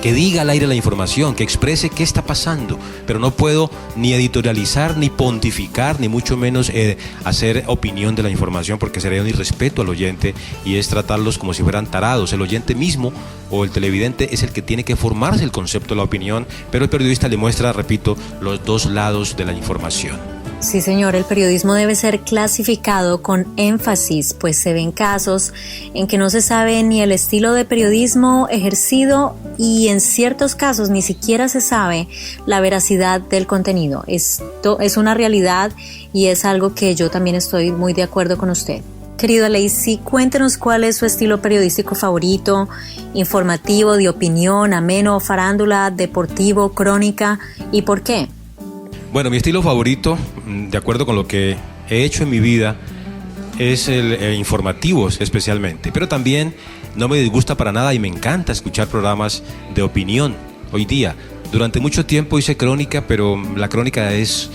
que diga al aire la información, que exprese qué está pasando, pero no puedo ni editorializar, ni pontificar, ni mucho menos hacer opinión de la información, porque sería un irrespeto al oyente y es tratarlos como si fueran tarados. El oyente mismo o el televidente es el que tiene que formarse el concepto de la opinión, pero el periodista le muestra, repito, los dos lados de la información. Sí, señor, el periodismo debe ser clasificado con énfasis, pues se ven casos en que no se sabe ni el estilo de periodismo ejercido, y en ciertos casos ni siquiera se sabe la veracidad del contenido. Esto es una realidad y es algo que yo también estoy muy de acuerdo con usted. Querido Lacey, cuéntenos cuál es su estilo periodístico favorito, informativo, de opinión, ameno, farándula, deportivo, crónica, y por qué. Bueno, mi estilo favorito, de acuerdo con lo que he hecho en mi vida, es el informativo especialmente, pero también no me disgusta para nada y me encanta escuchar programas de opinión. Hoy día, durante mucho tiempo hice crónica, pero la crónica es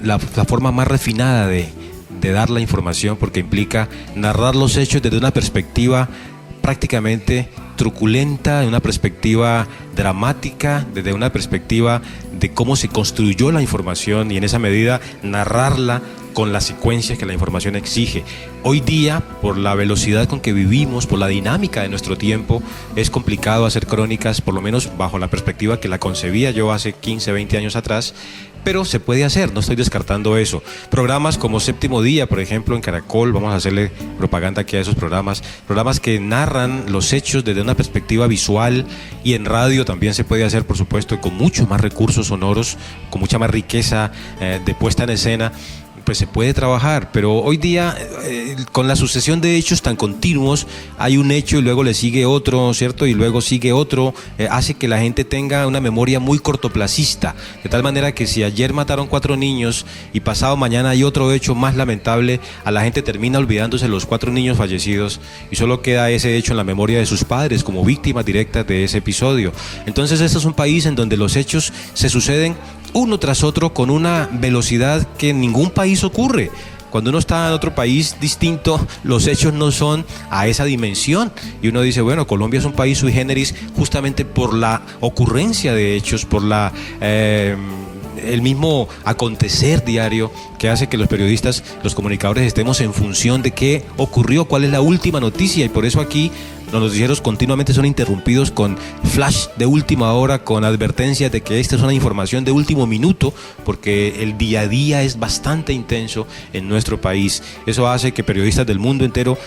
la forma más refinada de dar la información, porque implica narrar los hechos desde una perspectiva prácticamente truculenta, de una perspectiva dramática, desde una perspectiva de cómo se construyó la información, y en esa medida narrarla con las secuencias que la información exige. Hoy día, por la velocidad con que vivimos, por la dinámica de nuestro tiempo, es complicado hacer crónicas, por lo menos bajo la perspectiva que la concebía yo hace 15, 20 años atrás, pero se puede hacer, no estoy descartando eso. Programas como Séptimo Día, por ejemplo, en Caracol, vamos a hacerle propaganda aquí a esos programas que narran los hechos desde una perspectiva visual, y en radio también se puede hacer, por supuesto, con muchos más recursos sonoros, con mucha más riqueza de puesta en escena. Pues se puede trabajar, pero hoy día con la sucesión de hechos tan continuos, hay un hecho y luego le sigue otro, ¿cierto? Y luego sigue otro, hace que la gente tenga una memoria muy cortoplacista, de tal manera que si ayer mataron 4 niños y pasado mañana hay otro hecho más lamentable, a la gente termina olvidándose los 4 niños fallecidos y solo queda ese hecho en la memoria de sus padres como víctimas directas de ese episodio. Entonces este es un país en donde los hechos se suceden uno tras otro con una velocidad que en ningún país ocurre. Cuando uno está en otro país distinto, los hechos no son a esa dimensión. Y uno dice, bueno, Colombia es un país sui generis justamente por la ocurrencia de hechos, por el mismo acontecer diario que hace que los periodistas, los comunicadores, estemos en función de qué ocurrió, cuál es la última noticia. Y por eso aquí los noticieros continuamente son interrumpidos con flash de última hora, con advertencias de que esta es una información de último minuto, porque el día a día es bastante intenso en nuestro país. Eso hace que periodistas del mundo entero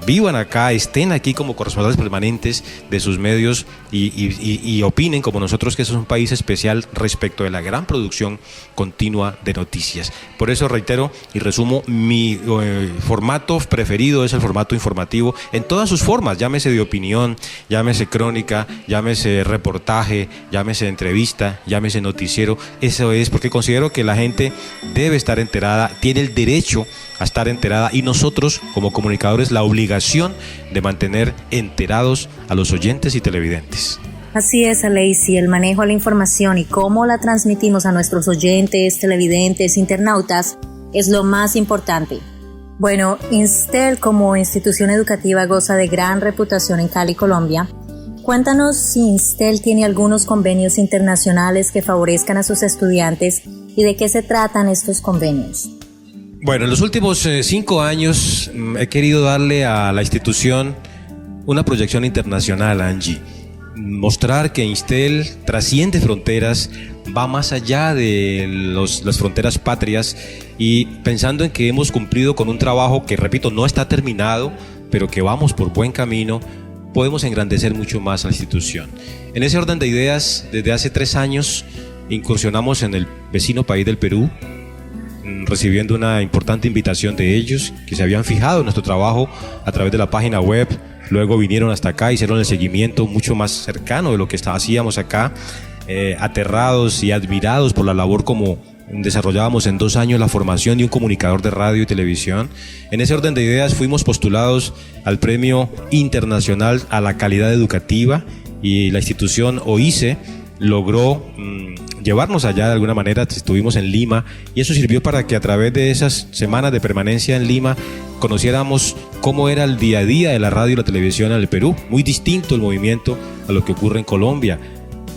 vivan acá, estén aquí como corresponsales permanentes de sus medios y opinen como nosotros, que eso es un país especial respecto de la gran producción continua de noticias. Por eso reitero y resumo, mi formato preferido es el formato informativo en todas sus formas, llámese de opinión, llámese crónica, llámese reportaje, llámese entrevista, llámese noticiero. Eso es porque considero que la gente debe estar enterada, tiene el derecho a estar enterada, y nosotros como comunicadores la obligación de mantener enterados a los oyentes y televidentes. Así es, Lacey, el manejo de la información y cómo la transmitimos a nuestros oyentes, televidentes, internautas es lo más importante. Bueno, Instel como institución educativa goza de gran reputación en Cali, Colombia, Cuéntanos si Instel tiene algunos convenios internacionales que favorezcan a sus estudiantes y de qué se tratan estos convenios. Bueno, en los últimos 5 años he querido darle a la institución una proyección internacional, Angie. Mostrar que Instel trasciende fronteras, va más allá de las fronteras patrias, y pensando en que hemos cumplido con un trabajo que, repito, no está terminado, pero que vamos por buen camino, podemos engrandecer mucho más a la institución. En ese orden de ideas, desde hace 3 años incursionamos en el vecino país del Perú, recibiendo una importante invitación de ellos, que se habían fijado en nuestro trabajo a través de la página web. Luego vinieron hasta acá, hicieron el seguimiento mucho más cercano de lo que hacíamos acá, aterrados y admirados por la labor como desarrollábamos en 2 años la formación de un comunicador de radio y televisión. En ese orden de ideas fuimos postulados al Premio Internacional a la Calidad Educativa, y la institución OICE logró llevarnos allá de alguna manera. Estuvimos en Lima y eso sirvió para que a través de esas semanas de permanencia en Lima conociéramos cómo era el día a día de la radio y la televisión en el Perú. Muy distinto el movimiento a lo que ocurre en Colombia.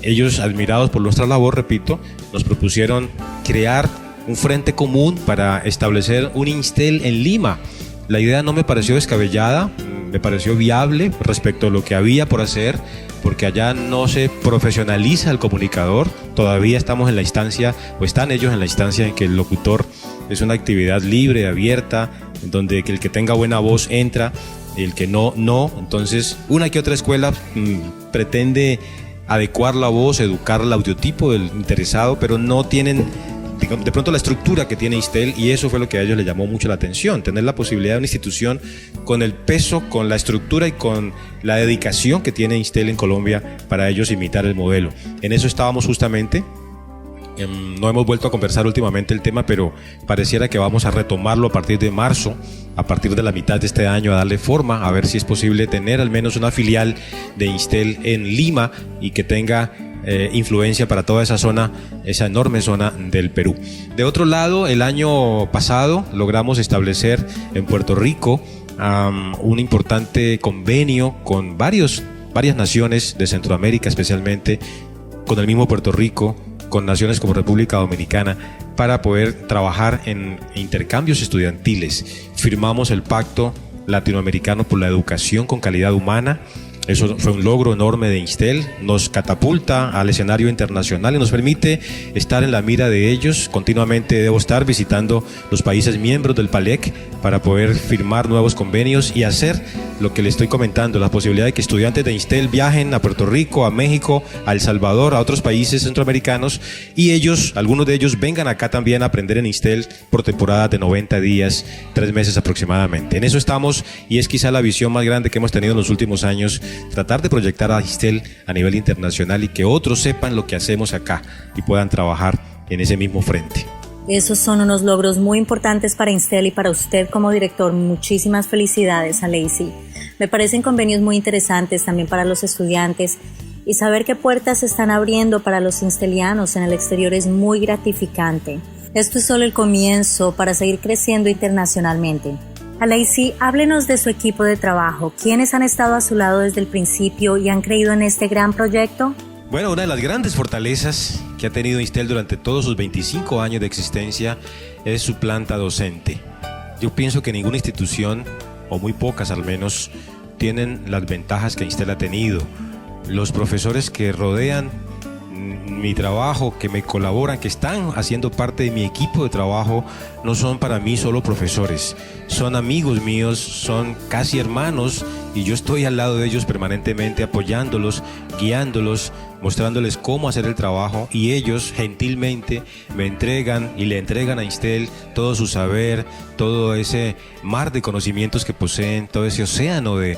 Ellos, admirados por nuestra labor, repito, nos propusieron crear un frente común para establecer un Instel en Lima. La idea no me pareció descabellada, me pareció viable respecto a lo que había por hacer, porque allá no se profesionaliza el comunicador. Todavía estamos en la instancia, o están ellos en la instancia en que el locutor es una actividad libre, abierta, donde el que tenga buena voz entra, el que no. Entonces, una que otra escuela pretende adecuar la voz, educar el audiotipo del interesado, pero no tienen de pronto la estructura que tiene Instel, y eso fue lo que a ellos les llamó mucho la atención, tener la posibilidad de una institución con el peso, con la estructura y con la dedicación que tiene Instel en Colombia para ellos imitar el modelo. En eso estábamos justamente. No hemos vuelto a conversar últimamente el tema, pero pareciera que vamos a retomarlo a partir de marzo, a partir de la mitad de este año, a darle forma, a ver si es posible tener al menos una filial de Instel en Lima y que tenga influencia para toda esa zona, esa enorme zona del Perú. De otro lado, el año pasado logramos establecer en Puerto Rico un importante convenio con varias naciones de Centroamérica, especialmente con el mismo Puerto Rico, con naciones como República Dominicana, para poder trabajar en intercambios estudiantiles. Firmamos el Pacto Latinoamericano por la Educación con Calidad Humana. Eso fue un logro enorme de Instel, nos catapulta al escenario internacional y nos permite estar en la mira de ellos. Continuamente debo estar visitando los países miembros del PALEC para poder firmar nuevos convenios y hacer lo que le estoy comentando, la posibilidad de que estudiantes de Instel viajen a Puerto Rico, a México, a El Salvador, a otros países centroamericanos, y ellos, algunos de ellos, vengan acá también a aprender en Instel por temporadas de 90 días, 3 meses aproximadamente. En eso estamos, y es quizá la visión más grande que hemos tenido en los últimos años, tratar de proyectar a Instel a nivel internacional y que otros sepan lo que hacemos acá y puedan trabajar en ese mismo frente. Esos son unos logros muy importantes para Instel y para usted como director. Muchísimas felicidades, Alexi. Me parecen convenios muy interesantes también para los estudiantes, y saber qué puertas se están abriendo para los instelianos en el exterior es muy gratificante. Esto es solo el comienzo para seguir creciendo internacionalmente. Alexi, háblenos de su equipo de trabajo. ¿Quiénes han estado a su lado desde el principio y han creído en este gran proyecto? Bueno, una de las grandes fortalezas que ha tenido Instel durante todos sus 25 años de existencia es su planta docente. Yo pienso que ninguna institución, o muy pocas al menos, tienen las ventajas que Instel ha tenido. Los profesores que rodean mi trabajo, que me colaboran, que están haciendo parte de mi equipo de trabajo, no son para mí solo profesores, son amigos míos, son casi hermanos, y yo estoy al lado de ellos permanentemente apoyándolos, guiándolos, mostrándoles cómo hacer el trabajo, y ellos gentilmente me entregan y le entregan a Instel todo su saber, todo ese mar de conocimientos que poseen, todo ese océano de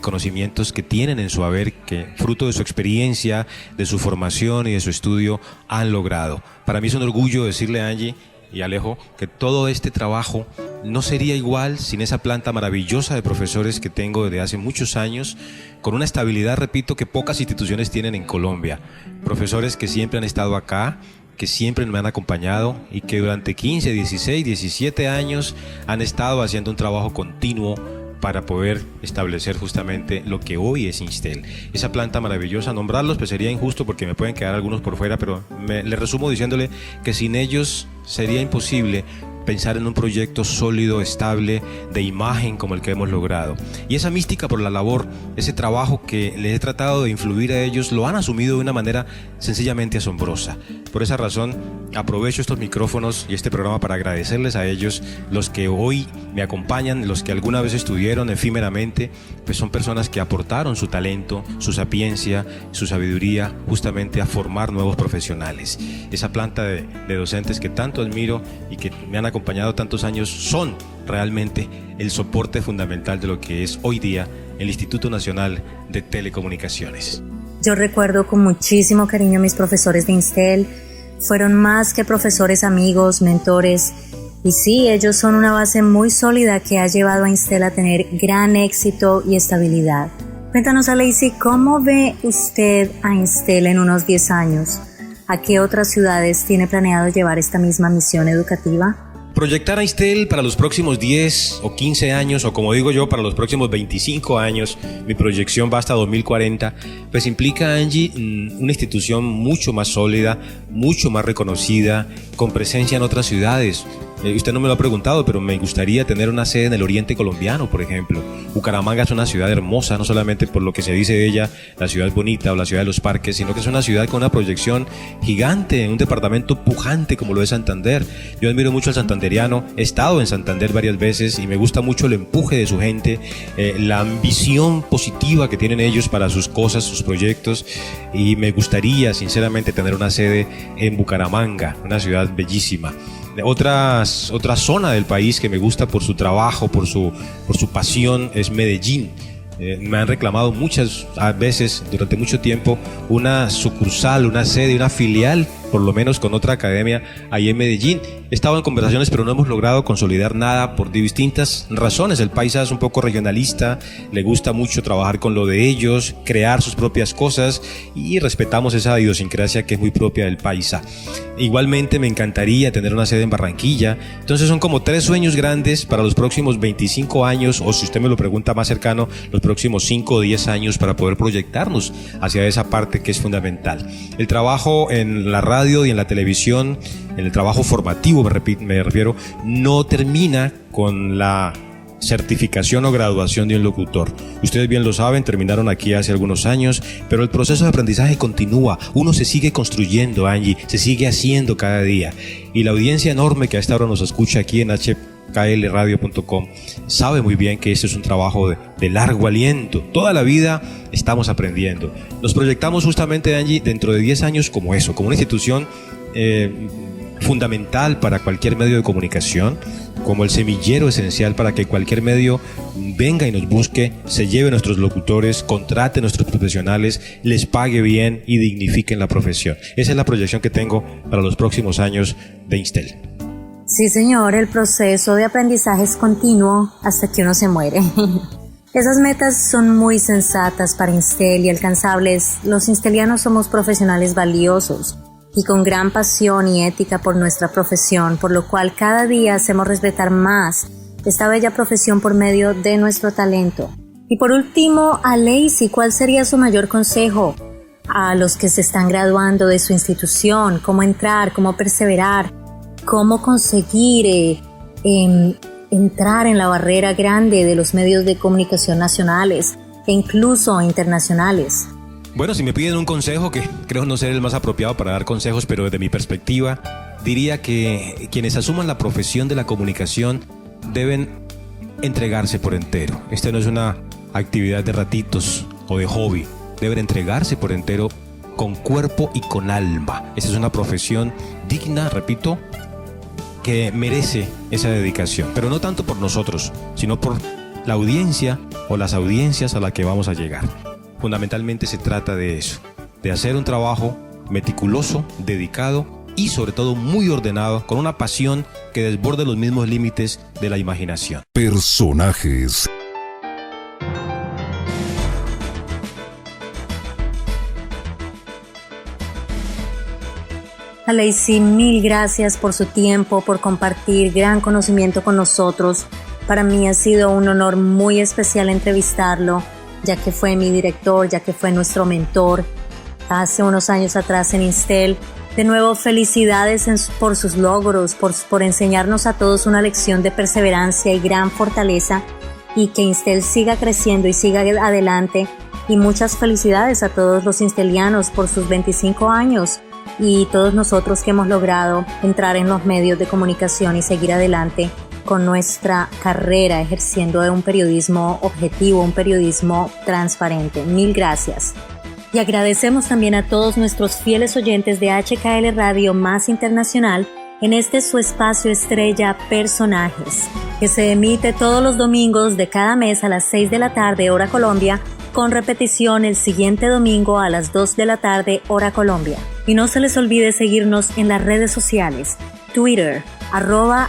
conocimientos que tienen en su haber, que fruto de su experiencia, de su formación y de su estudio han logrado. Para mí es un orgullo decirle a Angie y Alejo que todo este trabajo no sería igual sin esa planta maravillosa de profesores que tengo desde hace muchos años, con una estabilidad, repito, que pocas instituciones tienen en Colombia. Profesores que siempre han estado acá, que siempre me han acompañado y que durante 15, 16, 17 años han estado haciendo un trabajo continuo para poder establecer justamente lo que hoy es Instel. Esa planta maravillosa, nombrarlos pues sería injusto porque me pueden quedar algunos por fuera, pero le resumo diciéndole que sin ellos sería imposible pensar en un proyecto sólido, estable, de imagen como el que hemos logrado. Y esa mística por la labor, ese trabajo que les he tratado de influir a ellos, lo han asumido de una manera sencillamente asombrosa. Por esa razón, aprovecho estos micrófonos y este programa para agradecerles a ellos, los que hoy me acompañan, los que alguna vez estuvieron efímeramente, pues son personas que aportaron su talento, su sapiencia, su sabiduría, justamente a formar nuevos profesionales. Esa planta de docentes que tanto admiro y que me han acompañado tantos años son realmente el soporte fundamental de lo que es hoy día el Instituto Nacional de Telecomunicaciones. Yo recuerdo con muchísimo cariño a mis profesores de Instel. Fueron más que profesores, amigos, mentores. Y sí, ellos son una base muy sólida que ha llevado a Instel a tener gran éxito y estabilidad. Cuéntanos, Aleicy, ¿cómo ve usted a Instel en unos 10 años? ¿A qué otras ciudades tiene planeado llevar esta misma misión educativa? Proyectar a Instel para los próximos 10 o 15 años, o como digo yo, para los próximos 25 años, mi proyección va hasta 2040, pues implica, Angie, una institución mucho más sólida, mucho más reconocida, con presencia en otras ciudades. Usted no me lo ha preguntado, pero me gustaría tener una sede en el oriente colombiano, por ejemplo. Bucaramanga es una ciudad hermosa, no solamente por lo que se dice de ella, la ciudad bonita o la ciudad de los parques, sino que es una ciudad con una proyección gigante, un departamento pujante como lo es Santander. Yo admiro mucho al santanderiano, he estado en Santander varias veces y me gusta mucho el empuje de su gente, la ambición positiva que tienen ellos para sus cosas, sus proyectos, y me gustaría sinceramente tener una sede en Bucaramanga, una ciudad bellísima. Otra zona del país que me gusta por su trabajo, por su pasión, es Medellín. Me han reclamado muchas veces, durante mucho tiempo, una sucursal, una sede, una filial, por lo menos con otra academia ahí en Medellín. He estado en conversaciones, pero no hemos logrado consolidar nada por distintas razones. El paisa es un poco regionalista, le gusta mucho trabajar con lo de ellos, crear sus propias cosas, y respetamos esa idiosincrasia que es muy propia del paisa. Igualmente me encantaría tener una sede en Barranquilla. Entonces son como 3 sueños grandes para los próximos 25 años, o si usted me lo pregunta más cercano, los próximos 5 o 10 años, para poder proyectarnos hacia esa parte que es fundamental. El trabajo en la radio y en la televisión, en el trabajo formativo me refiero, no termina con la certificación o graduación de un locutor. Ustedes bien lo saben, terminaron aquí hace algunos años, pero el proceso de aprendizaje continúa. Uno se sigue construyendo, Angie, se sigue haciendo cada día. Y la audiencia enorme que a esta hora nos escucha aquí en hklradio.com sabe muy bien que este es un trabajo de largo aliento. Toda la vida estamos aprendiendo. Nos proyectamos justamente, Angie, dentro de 10 años como eso, como una institución fundamental para cualquier medio de comunicación, como el semillero esencial para que cualquier medio venga y nos busque, se lleve nuestros locutores, contrate nuestros profesionales, les pague bien y dignifiquen la profesión. Esa es la proyección que tengo para los próximos años de Instel. Sí, señor, el proceso de aprendizaje es continuo hasta que uno se muere. Esas metas son muy sensatas para Instel y alcanzables. Los instelianos somos profesionales valiosos y con gran pasión y ética por nuestra profesión, por lo cual cada día hacemos respetar más esta bella profesión por medio de nuestro talento. Y por último, Aleicy, ¿cuál sería su mayor consejo a los que se están graduando de su institución? ¿Cómo entrar? ¿Cómo perseverar? ¿Cómo conseguir entrar en la barrera grande de los medios de comunicación nacionales e incluso internacionales? Bueno, si me piden un consejo, que creo no ser el más apropiado para dar consejos, pero desde mi perspectiva, diría que quienes asuman la profesión de la comunicación deben entregarse por entero. Esta no es una actividad de ratitos o de hobby. Deben entregarse por entero con cuerpo y con alma. Esta es una profesión digna, repito, que merece esa dedicación, pero no tanto por nosotros, sino por la audiencia o las audiencias a las que vamos a llegar. Fundamentalmente se trata de eso, de hacer un trabajo meticuloso, dedicado y sobre todo muy ordenado, con una pasión que desborde los mismos límites de la imaginación. Personajes. Aleicy, mil gracias por su tiempo, por compartir gran conocimiento con nosotros. Para mí ha sido un honor muy especial entrevistarlo, ya que fue mi director, ya que fue nuestro mentor hace unos años atrás en Instel. De nuevo, felicidades por sus logros, por enseñarnos a todos una lección de perseverancia y gran fortaleza, y que Instel siga creciendo y siga adelante. Y muchas felicidades a todos los instelianos por sus 25 años y todos nosotros que hemos logrado entrar en los medios de comunicación y seguir adelante con nuestra carrera ejerciendo un periodismo objetivo, un periodismo transparente. Mil gracias. Y agradecemos también a todos nuestros fieles oyentes de HKL Radio Más Internacional en este su espacio estrella Personajes, que se emite todos los domingos de cada mes a las 6 de la tarde hora Colombia, con repetición el siguiente domingo a las 2 de la tarde hora Colombia. Y no se les olvide seguirnos en las redes sociales, Twitter, @HKL_radio,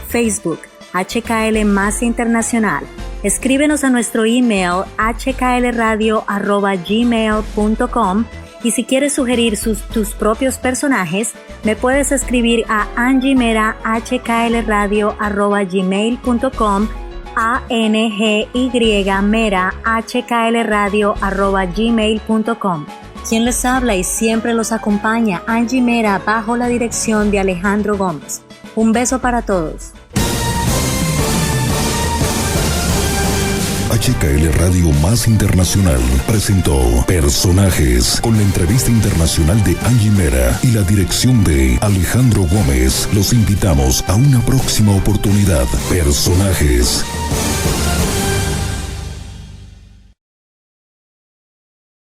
Facebook, HKL Más Internacional. Escríbenos a nuestro email hklradio@gmail.com, y si quieres sugerir tus propios personajes, me puedes escribir a angyMera@hklradio@gmail.com, ANGYMera@hklradio@gmail.com. Quien les habla y siempre los acompaña, Angie Mera, bajo la dirección de Alejandro Gómez. Un beso para todos. HKL Radio Más Internacional presentó Personajes, con la entrevista internacional de Angie Mera y la dirección de Alejandro Gómez. Los invitamos a una próxima oportunidad. Personajes.